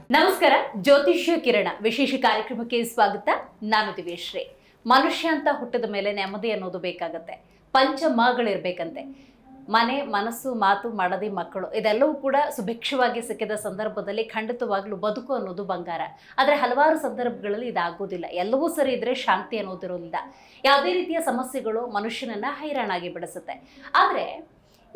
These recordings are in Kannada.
ನಮಸ್ಕಾರ. ಜ್ಯೋತಿಷ್ಯ ಕಿರಣ ವಿಶೇಷ ಕಾರ್ಯಕ್ರಮಕ್ಕೆ ಸ್ವಾಗತ. ನಾನು ದಿವ್ಯಶ್ರೀ. ಮನುಷ್ಯ ಅಂತ ಹುಟ್ಟಿದ ಮೇಲೆ ನೆಮ್ಮದಿ ಅನ್ನೋದು ಬೇಕಾಗತ್ತೆ. ಪಂಚಮಗಳಿರ್ಬೇಕಂತೆ. ಮನೆ, ಮನಸ್ಸು, ಮಾತು, ಮಡದಿ, ಮಕ್ಕಳು ಇದೆಲ್ಲವೂ ಕೂಡ ಸುಭಿಕ್ಷವಾಗಿ ಸಿಕ್ಕಿದ ಸಂದರ್ಭದಲ್ಲಿ ಖಂಡಿತವಾಗ್ಲೂ ಬದುಕು ಅನ್ನೋದು ಬಂಗಾರ. ಆದರೆ ಹಲವಾರು ಸಂದರ್ಭಗಳಲ್ಲಿ ಇದಾಗೋದಿಲ್ಲ. ಎಲ್ಲವೂ ಸರಿ ಇದ್ರೆ ಶಾಂತಿ ಅನ್ನೋದಿರೋದಿಲ್ಲ. ಯಾವುದೇ ರೀತಿಯ ಸಮಸ್ಯೆಗಳು ಮನುಷ್ಯನನ್ನ ಹೈರಾಣಾಗಿ ಬಿಡಿಸುತ್ತೆ. ಆದರೆ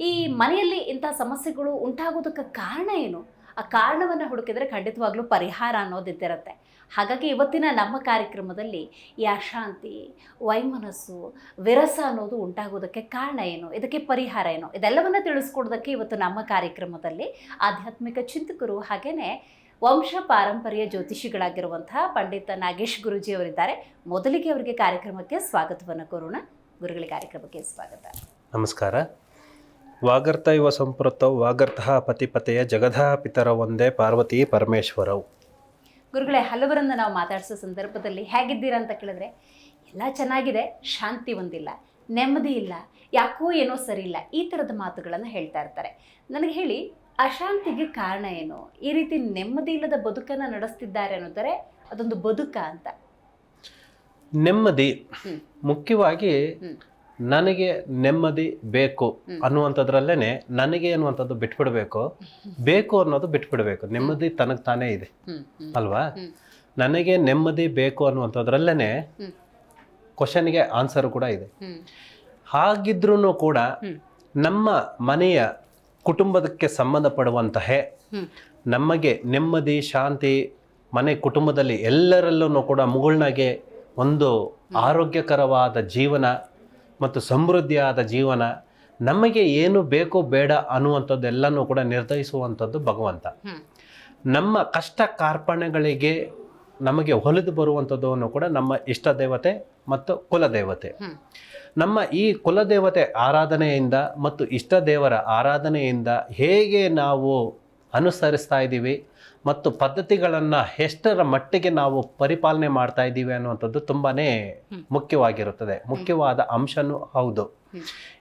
ಈ ಮನೆಯಲ್ಲಿ ಇಂಥ ಸಮಸ್ಯೆಗಳು ಉಂಟಾಗೋದಕ್ಕೆ ಕಾರಣ ಏನು? ಆ ಕಾರಣವನ್ನು ಹುಡುಕಿದ್ರೆ ಖಂಡಿತವಾಗ್ಲೂ ಪರಿಹಾರ ಅನ್ನೋದಿದ್ದಿರುತ್ತೆ. ಹಾಗಾಗಿ ಇವತ್ತಿನ ನಮ್ಮ ಕಾರ್ಯಕ್ರಮದಲ್ಲಿ ಈ ಅಶಾಂತಿ, ವೈಮನಸ್ಸು, ವಿರಸ ಅನ್ನೋದು ಉಂಟಾಗೋದಕ್ಕೆ ಕಾರಣ ಏನು, ಇದಕ್ಕೆ ಪರಿಹಾರ ಏನು, ಇದೆಲ್ಲವನ್ನು ತಿಳಿಸ್ಕೊಡೋದಕ್ಕೆ ಇವತ್ತು ನಮ್ಮ ಕಾರ್ಯಕ್ರಮದಲ್ಲಿ ಆಧ್ಯಾತ್ಮಿಕ ಚಿಂತಕರು ಹಾಗೆಯೇ ವಂಶ ಪಾರಂಪರ್ಯ ಜ್ಯೋತಿಷಿಗಳಾಗಿರುವಂತಹ ಪಂಡಿತ ನಾಗೇಶ್ ಗುರೂಜಿ ಅವರಿದ್ದಾರೆ. ಮೊದಲಿಗೆ ಅವರಿಗೆ ಕಾರ್ಯಕ್ರಮಕ್ಕೆ ಸ್ವಾಗತವನ್ನು ಕೋರೋಣ. ಗುರುಗಳ ಕಾರ್ಯಕ್ರಮಕ್ಕೆ ಸ್ವಾಗತ. ನಮಸ್ಕಾರ. ವಾಗರ್ತ ಇವ ಸಂಪೃತ್ತೌ ವಾಗರ್ತಃ ಪತಿಪತೆಯ ಜಗದಃ ಪಿತರ ಒಂದೇ ಪಾರ್ವತಿ ಪರಮೇಶ್ವರವು. ಗುರುಗಳೇ, ಹಲವರನ್ನು ನಾವು ಮಾತಾಡಿಸೋ ಸಂದರ್ಭದಲ್ಲಿ ಹೇಗಿದ್ದೀರಾ ಅಂತ ಕೇಳಿದ್ರೆ ಎಲ್ಲ ಚೆನ್ನಾಗಿದೆ, ಶಾಂತಿ ಒಂದಿಲ್ಲ, ನೆಮ್ಮದಿ ಇಲ್ಲ, ಯಾಕೋ ಏನೋ ಸರಿ ಇಲ್ಲ, ಈ ಥರದ ಮಾತುಗಳನ್ನು ಹೇಳ್ತಾ ಇರ್ತಾರೆ. ನನಗೆ ಹೇಳಿ, ಅಶಾಂತಿಗೆ ಕಾರಣ ಏನು? ಈ ರೀತಿ ನೆಮ್ಮದಿ ಇಲ್ಲದ ಬದುಕನ್ನು ನಡೆಸ್ತಿದ್ದಾರೆ ಅನ್ನೋದರೆ ಅದೊಂದು ಬದುಕ ಅಂತ? ನೆಮ್ಮದಿ ಮುಖ್ಯವಾಗಿ ನನಗೆ ನೆಮ್ಮದಿ ಬೇಕು ಅನ್ನುವಂಥದ್ರಲ್ಲೇನೆ ನನಗೆ ಅನ್ನುವಂಥದ್ದು ಬಿಟ್ಬಿಡ್ಬೇಕು, ಬೇಕು ಅನ್ನೋದು ಬಿಟ್ಬಿಡ್ಬೇಕು. ನೆಮ್ಮದಿ ತನಗೆ ತಾನೇ ಇದೆ ಅಲ್ವಾ? ನನಗೆ ನೆಮ್ಮದಿ ಬೇಕು ಅನ್ನುವಂಥದ್ರಲ್ಲೇನೆ ಕ್ವಶನ್ಗೆ ಆನ್ಸರ್ ಕೂಡ ಇದೆ. ಹಾಗಿದ್ರೂ ಕೂಡ ನಮ್ಮ ಮನೆಯ ಕುಟುಂಬಕ್ಕೆ ಸಂಬಂಧಪಡುವಂತಹ ನಮಗೆ ನೆಮ್ಮದಿ, ಶಾಂತಿ, ಮನೆ ಕುಟುಂಬದಲ್ಲಿ ಎಲ್ಲರಲ್ಲೂ ಕೂಡ ಮುಗುಳ್ನಾಗೆ ಒಂದು ಆರೋಗ್ಯಕರವಾದ ಜೀವನ ಮತ್ತು ಸಮೃದ್ಧಿಯಾದ ಜೀವನ, ನಮಗೆ ಏನು ಬೇಕು ಬೇಡ ಅನ್ನುವಂಥದ್ದೆಲ್ಲನೂ ಕೂಡ ನಿರ್ಧರಿಸುವಂಥದ್ದು ಭಗವಂತ. ನಮ್ಮ ಕಷ್ಟ ಕಾರ್ಪಣ್ಯಗಳಿಗೆ ನಮಗೆ ಹೊಲಿದು ಬರುವಂಥದ್ದನ್ನು ಕೂಡ ನಮ್ಮ ಇಷ್ಟ ದೇವತೆ ಮತ್ತು ಕುಲದೇವತೆ. ನಮ್ಮ ಈ ಕುಲದೇವತೆ ಆರಾಧನೆಯಿಂದ ಮತ್ತು ಇಷ್ಟ ದೇವರ ಆರಾಧನೆಯಿಂದ ಹೇಗೆ ನಾವು ಅನುಸರಿಸ್ತಾ ಇದ್ದೀವಿ ಮತ್ತು ಪದ್ಧತಿಗಳನ್ನು ಎಷ್ಟರ ಮಟ್ಟಿಗೆ ನಾವು ಪರಿಪಾಲನೆ ಮಾಡ್ತಾ ಇದ್ದೀವಿ ಅನ್ನುವಂಥದ್ದು ತುಂಬಾ ಮುಖ್ಯವಾಗಿರುತ್ತದೆ, ಮುಖ್ಯವಾದ ಅಂಶನೂ ಹೌದು.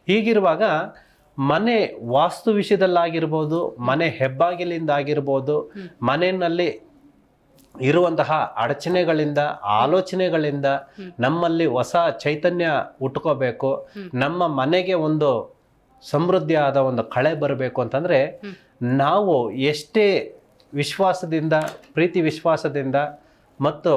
ಹೀಗಿರುವಾಗ ಮನೆ ವಾಸ್ತು ವಿಷಯದಲ್ಲಾಗಿರ್ಬೋದು, ಮನೆ ಹೆಬ್ಬಾಗಿಲಿಂದಾಗಿರ್ಬೋದು, ಮನೆಯಲ್ಲಿ ಇರುವಂತಹ ಅಡಚಣೆಗಳಿಂದ, ಆಲೋಚನೆಗಳಿಂದ ನಮ್ಮಲ್ಲಿ ಹೊಸ ಚೈತನ್ಯ ಹುಟ್ಕೋಬೇಕು, ನಮ್ಮ ಮನೆಗೆ ಒಂದು ಸಮೃದ್ಧಿಯಾದ ಒಂದು ಕಳೆ ಬರಬೇಕು ಅಂತಂದರೆ ನಾವು ಎಷ್ಟೇ ವಿಶ್ವಾಸದಿಂದ, ಪ್ರೀತಿ ವಿಶ್ವಾಸದಿಂದ ಮತ್ತು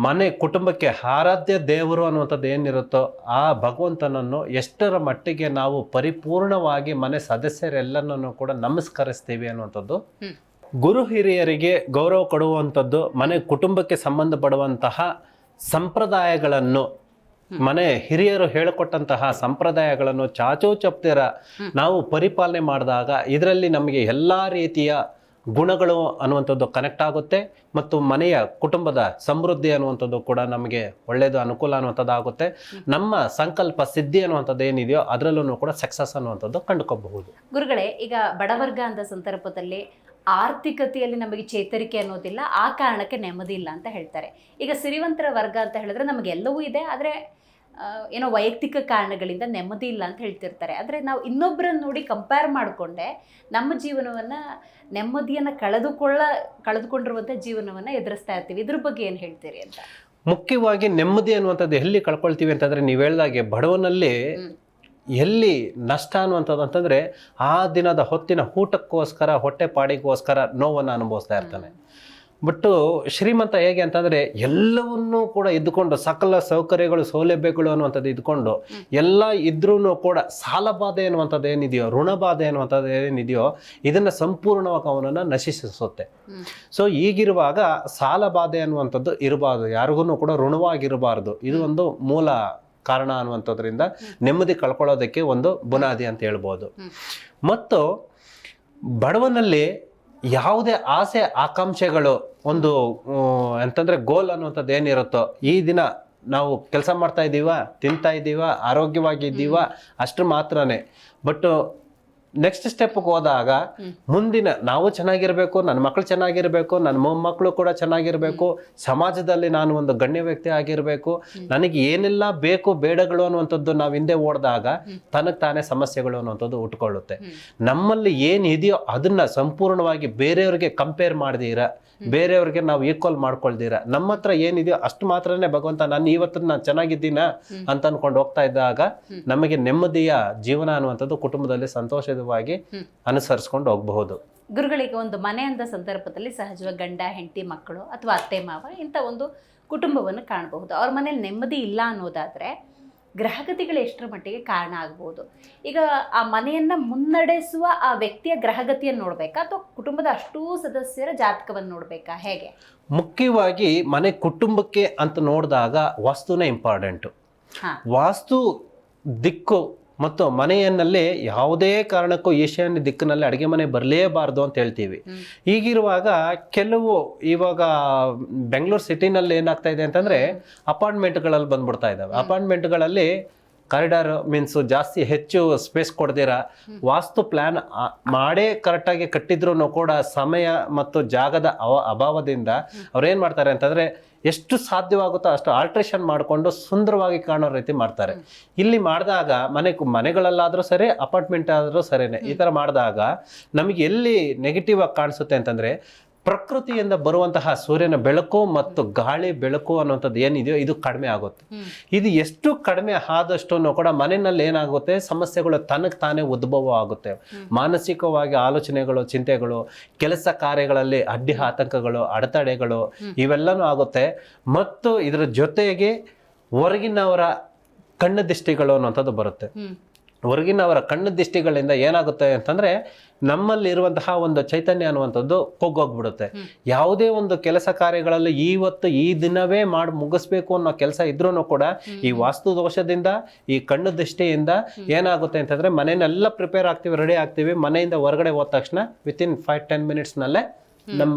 ಮನೆ ಕುಟುಂಬಕ್ಕೆ ಆರಾಧ್ಯ ದೇವರು ಅನ್ನುವಂಥದ್ದು ಏನಿರುತ್ತೋ ಆ ಭಗವಂತನನ್ನು ಎಷ್ಟರ ಮಟ್ಟಿಗೆ ನಾವು ಪರಿಪೂರ್ಣವಾಗಿ ಮನೆ ಸದಸ್ಯರೆಲ್ಲನೂ ಕೂಡ ನಮಸ್ಕರಿಸ್ತೀವಿ ಅನ್ನುವಂಥದ್ದು. ಗುರು ಹಿರಿಯರಿಗೆ ಗೌರವ ಕೊಡುವಂಥದ್ದು, ಮನೆ ಕುಟುಂಬಕ್ಕೆ ಸಂಬಂಧಪಡುವಂತಹ ಸಂಪ್ರದಾಯಗಳನ್ನು, ಮನೆ ಹಿರಿಯರು ಹೇಳಿಕೊಟ್ಟಂತಹ ಸಂಪ್ರದಾಯಗಳನ್ನು ಚಾಚೋಚಪ್ತಿರ ನಾವು ಪರಿಪಾಲನೆ ಮಾಡಿದಾಗ ಇದರಲ್ಲಿ ನಮಗೆ ಎಲ್ಲ ರೀತಿಯ ಗುಣಗಳು ಅನ್ನುವಂಥದ್ದು ಕನೆಕ್ಟ್ ಆಗುತ್ತೆ ಮತ್ತು ಮನೆಯ ಕುಟುಂಬದ ಸಮೃದ್ಧಿ ಅನ್ನುವಂಥದ್ದು ಕೂಡ ನಮಗೆ ಒಳ್ಳೆಯದು, ಅನುಕೂಲ ಅನ್ನುವಂಥದ್ದು ಆಗುತ್ತೆ. ನಮ್ಮ ಸಂಕಲ್ಪ ಸಿದ್ಧಿ ಅನ್ನುವಂಥದ್ದು ಏನಿದೆಯೋ ಅದರಲ್ಲೂ ಕೂಡ ಸಕ್ಸಸ್ ಅನ್ನುವಂಥದ್ದು ಕಂಡುಕೋಬಹುದು. ಗುರುಗಳೇ, ಈಗ ಬಡವರ್ಗ ಅಂತ ಸಂದರ್ಭದಲ್ಲಿ ಆರ್ಥಿಕತೆಯಲ್ಲಿ ನಮಗೆ ಚೇತರಿಕೆ ಅನ್ನೋದಿಲ್ಲ, ಆ ಕಾರಣಕ್ಕೆ ನೆಮ್ಮದಿ ಇಲ್ಲ ಅಂತ ಹೇಳ್ತಾರೆ. ಈಗ ಸಿರಿವಂತರ ವರ್ಗ ಅಂತ ಹೇಳಿದ್ರೆ ನಮಗೆಲ್ಲವೂ ಇದೆ, ಆದರೆ ಏನೋ ವೈಯಕ್ತಿಕ ಕಾರಣಗಳಿಂದ ನೆಮ್ಮದಿ ಇಲ್ಲ ಅಂತ ಹೇಳ್ತಿರ್ತಾರೆ. ಆದರೆ ನಾವು ಇನ್ನೊಬ್ಬರನ್ನು ನೋಡಿ ಕಂಪೇರ್ ಮಾಡಿಕೊಂಡೆ ನಮ್ಮ ಜೀವನವನ್ನು, ನೆಮ್ಮದಿಯನ್ನು ಕಳೆದುಕೊಂಡಿರುವಂಥ ಜೀವನವನ್ನು ಎದುರಿಸ್ತಾ ಇರ್ತೀವಿ. ಇದ್ರ ಬಗ್ಗೆ ಏನು ಹೇಳ್ತೀರಿ ಅಂತ? ಮುಖ್ಯವಾಗಿ ನೆಮ್ಮದಿ ಅನ್ನುವಂಥದ್ದು ಎಲ್ಲಿ ಕಳ್ಕೊಳ್ತೀವಿ ಅಂತಂದರೆ, ನೀವು ಹೇಳ್ದಾಗೆ ಬಡವನಲ್ಲಿ ಎಲ್ಲಿ ನಷ್ಟ ಅನ್ನುವಂಥದ್ದು ಅಂತಂದರೆ ಆ ದಿನದ ಹೊತ್ತಿನ ಊಟಕ್ಕೋಸ್ಕರ, ಹೊಟ್ಟೆ ಪಾಡಿಗೋಸ್ಕರ ನೋವನ್ನು ಅನುಭವಿಸ್ತಾ ಇರ್ತಾನೆ. ಬಟ್ಟು ಶ್ರೀಮಂತ ಹೇಗೆ ಅಂತಂದರೆ ಎಲ್ಲವನ್ನೂ ಕೂಡ ಇದ್ದುಕೊಂಡು, ಸಕಲ ಸೌಕರ್ಯಗಳು, ಸೌಲಭ್ಯಗಳು ಅನ್ನುವಂಥದ್ದು ಇದ್ಕೊಂಡು ಎಲ್ಲ ಇದ್ರೂ ಕೂಡ ಸಾಲಬಾಧೆ ಅನ್ನುವಂಥದ್ದು ಏನಿದೆಯೋ, ಋಣಬಾಧೆ ಅನ್ನುವಂಥದ್ದು ಏನಿದೆಯೋ ಇದನ್ನು ಸಂಪೂರ್ಣವಾಗಿ ಅವನನ್ನು ನಶಿಸೋತ್ತೆ. ಸೊ ಈಗಿರುವಾಗ ಸಾಲಬಾಧೆ ಅನ್ನುವಂಥದ್ದು ಇರಬಾರ್ದು, ಯಾರಿಗೂ ಕೂಡ ಋಣವಾಗಿರಬಾರ್ದು. ಇದು ಒಂದು ಮೂಲ ಕಾರಣ ಅನ್ನುವಂಥದ್ರಿಂದ ನೆಮ್ಮದಿ ಕಳ್ಕೊಳ್ಳೋದಕ್ಕೆ ಒಂದು ಬುನಾದಿ ಅಂತ ಹೇಳ್ಬೋದು. ಮತ್ತು ಬಡವನಲ್ಲಿ ಯಾವುದೇ ಆಸೆ ಆಕಾಂಕ್ಷೆಗಳು, ಒಂದು ಅಂತಂದರೆ ಗೋಲ್ ಅನ್ನುವಂಥದ್ದು ಏನಿರುತ್ತೋ, ಈ ದಿನ ನಾವು ಕೆಲಸ ಮಾಡ್ತಾ ಇದ್ದೀವ, ತಿಂತಾ ಇದ್ದೀವ, ಆರೋಗ್ಯವಾಗಿದ್ದೀವ, ಅಷ್ಟು ಮಾತ್ರನೇ. ಬಟ್ ನೆಕ್ಸ್ಟ್ ಸ್ಟೆಪ್ಗೆ ಹೋದಾಗ ಮುಂದಿನ ನಾವು ಚೆನ್ನಾಗಿರ್ಬೇಕು, ನನ್ನ ಮಕ್ಕಳು ಚೆನ್ನಾಗಿರ್ಬೇಕು, ನನ್ನ ಮೊಮ್ಮಕ್ಕಳು ಕೂಡ ಚೆನ್ನಾಗಿರ್ಬೇಕು, ಸಮಾಜದಲ್ಲಿ ನಾನು ಒಂದು ಗಣ್ಯ ವ್ಯಕ್ತಿ ಆಗಿರ್ಬೇಕು, ನನಗೆ ಏನೆಲ್ಲ ಬೇಕು ಬೇಡಗಳು ಅನ್ನುವಂಥದ್ದು ನಾವು ಹಿಂದೆ ಓಡಿದಾಗ ತನಗೆ ತಾನೇ ಸಮಸ್ಯೆಗಳು ಅನ್ನುವಂಥದ್ದು ಉಟ್ಕೊಳ್ಳುತ್ತೆ. ನಮ್ಮಲ್ಲಿ ಏನಿದೆಯೋ ಅದನ್ನ ಸಂಪೂರ್ಣವಾಗಿ ಬೇರೆಯವ್ರಿಗೆ ಕಂಪೇರ್ ಮಾಡ್ದೀರ, ಬೇರೆಯವ್ರಿಗೆ ನಾವು ಈಕ್ವಲ್ ಮಾಡ್ಕೊಳ್ದೀರ, ನಮ್ಮ ಹತ್ರ ಏನಿದೆಯೋ ಅಷ್ಟು ಮಾತ್ರನೇ ಭಗವಂತ ನಾನು ಇವತ್ತು ನಾನು ಚೆನ್ನಾಗಿದ್ದೀನ ಅಂತ ಅನ್ಕೊಂಡು ಹೋಗ್ತಾ ಇದ್ದಾಗ ನಮಗೆ ನೆಮ್ಮದಿಯ ಜೀವನ ಅನ್ನುವಂಥದ್ದು ಕುಟುಂಬದಲ್ಲಿ ಸಂತೋಷವಾಗಿ ಅನುಸರಿಸ್ಕೊಂಡು ಹೋಗಬಹುದು. ಗುರುಗಳಿಗೆ ಒಂದು ಮನೆ ಅಂದ ಸಂದರ್ಭದಲ್ಲಿ ಸಹಜವಾಗಿ ಗಂಡ ಹೆಂಡತಿ ಮಕ್ಕಳು ಅಥವಾ ಅತ್ತೆ ಮಾವ ಇಂಥ ಒಂದು ಕುಟುಂಬವನ್ನು ಕಾಣಬಹುದು. ಅವ್ರ ಮನೇಲಿ ನೆಮ್ಮದಿ ಇಲ್ಲ ಅನ್ನೋದಾದ್ರೆ ಗ್ರಹಗತಿಗಳು ಎಷ್ಟರ ಮಟ್ಟಿಗೆ ಕಾರಣ ಆಗ್ಬೋದು? ಈಗ ಆ ಮನೆಯನ್ನ ಮುನ್ನಡೆಸುವ ಆ ವ್ಯಕ್ತಿಯ ಗ್ರಹಗತಿಯನ್ನು ನೋಡ್ಬೇಕಾ ಅಥವಾ ಕುಟುಂಬದ ಅಷ್ಟೂ ಸದಸ್ಯರ ಜಾತಕವನ್ನು ನೋಡ್ಬೇಕಾ, ಹೇಗೆ? ಮುಖ್ಯವಾಗಿ ಮನೆ ಕುಟುಂಬಕ್ಕೆ ಅಂತ ನೋಡಿದಾಗ ವಾಸ್ತುನೇ ಇಂಪಾರ್ಟೆಂಟು. ವಾಸ್ತು ದಿಕ್ಕು ಮತ್ತು ಮನೆಯನ್ನಲ್ಲಿ ಯಾವುದೇ ಕಾರಣಕ್ಕೂ ಈಶಾನ್ಯ ದಿಕ್ಕಿನಲ್ಲಿ ಅಡುಗೆ ಮನೆ ಬರಲೇಬಾರ್ದು ಅಂತ ಹೇಳ್ತೀವಿ. ಹೀಗಿರುವಾಗ ಇವಾಗ ಬೆಂಗಳೂರು ಸಿಟಿನಲ್ಲಿ ಏನಾಗ್ತಾ ಇದೆ ಅಂತಂದರೆ ಅಪಾರ್ಟ್ಮೆಂಟ್ಗಳಲ್ಲಿ ಬಂದ್ಬಿಡ್ತಾ ಇದ್ದಾವೆ. ಅಪಾರ್ಟ್ಮೆಂಟ್ಗಳಲ್ಲಿ ಕಾರಿಡಾರ್ ಮೀನ್ಸು ಜಾಸ್ತಿ ಹೆಚ್ಚು ಸ್ಪೇಸ್ ಕೊಡ್ದಿರ ವಾಸ್ತು ಪ್ಲ್ಯಾನ್ ಮಾಡೇ ಕರೆಕ್ಟಾಗಿ ಕಟ್ಟಿದ್ರು ಕೂಡ ಸಮಯ ಮತ್ತು ಜಾಗದ ಅಭಾವದಿಂದ ಅವ್ರೇನು ಮಾಡ್ತಾರೆ ಅಂತಂದರೆ ಎಷ್ಟು ಸಾಧ್ಯವಾಗುತ್ತೋ ಅಷ್ಟು ಆಲ್ಟ್ರೇಷನ್ ಮಾಡಿಕೊಂಡು ಸುಂದರವಾಗಿ ಕಾಣೋ ರೀತಿ ಮಾಡ್ತಾರೆ. ಇಲ್ಲಿ ಮಾಡಿದಾಗ ಮನೆಗಳಲ್ಲಾದರೂ ಸರಿ, ಅಪಾರ್ಟ್ಮೆಂಟ್ ಆದರೂ ಸರಿನೇ, ಈ ಥರ ಮಾಡಿದಾಗ ನಮಗೆ ಎಲ್ಲಿ ನೆಗೆಟಿವ್ ಆಗಿ ಕಾಣಿಸುತ್ತೆ ಅಂತಂದರೆ ಪ್ರಕೃತಿಯಿಂದ ಬರುವಂತಹ ಸೂರ್ಯನ ಬೆಳಕು ಮತ್ತು ಗಾಳಿ ಬೆಳಕು ಅನ್ನುವಂಥದ್ದು ಏನಿದೆಯೋ ಇದು ಕಡಿಮೆ ಆಗುತ್ತೆ. ಇದು ಎಷ್ಟು ಕಡಿಮೆ ಆದಷ್ಟು ಕೂಡ ಮನೆಯಲ್ಲಿ ಏನಾಗುತ್ತೆ, ಸಮಸ್ಯೆಗಳು ತನಗೆ ತಾನೇ ಉದ್ಭವ ಆಗುತ್ತೆ. ಮಾನಸಿಕವಾಗಿ ಆಲೋಚನೆಗಳು, ಚಿಂತೆಗಳು, ಕೆಲಸ ಕಾರ್ಯಗಳಲ್ಲಿ ಅಡ್ಡಿ ಆತಂಕಗಳು, ಅಡೆತಡೆಗಳು ಇವೆಲ್ಲನೂ ಆಗುತ್ತೆ. ಮತ್ತು ಇದರ ಜೊತೆಗೆ ಹೊರಗಿನವರ ಕಣ್ಣು ದಿಷ್ಟಿಗಳು ಅನ್ನುವಂಥದ್ದು ಬರುತ್ತೆ. ಹೊರಗಿನವರ ಕಣ್ಣು ದಿಷ್ಟಿಗಳಿಂದ ಏನಾಗುತ್ತೆ ಅಂತಂದರೆ ನಮ್ಮಲ್ಲಿರುವಂತಹ ಒಂದು ಚೈತನ್ಯ ಅನ್ನುವಂಥದ್ದು ಕೊಗ್ಗೋಗ್ಬಿಡುತ್ತೆ. ಯಾವುದೇ ಒಂದು ಕೆಲಸ ಕಾರ್ಯಗಳಲ್ಲಿ ಇವತ್ತು ಈ ದಿನವೇ ಮಾಡಿ ಮುಗಿಸ್ಬೇಕು ಅನ್ನೋ ಕೆಲಸ ಇದ್ರೂ ಕೂಡ ಈ ವಾಸ್ತು ದೋಷದಿಂದ, ಈ ಕಣ್ಣು ದೃಷ್ಟಿಯಿಂದ ಏನಾಗುತ್ತೆ ಅಂತಂದರೆ ಮನೆಯನ್ನೆಲ್ಲ ಪ್ರಿಪೇರ್ ಆಗ್ತೀವಿ, ರೆಡಿ ಆಗ್ತೀವಿ, ಮನೆಯಿಂದ ಹೊರಗಡೆ ಹೋದ ತಕ್ಷಣ ವಿತಿನ್ 5-10 ಮಿನಿಟ್ಸ್ನಲ್ಲೇ ನಮ್ಮ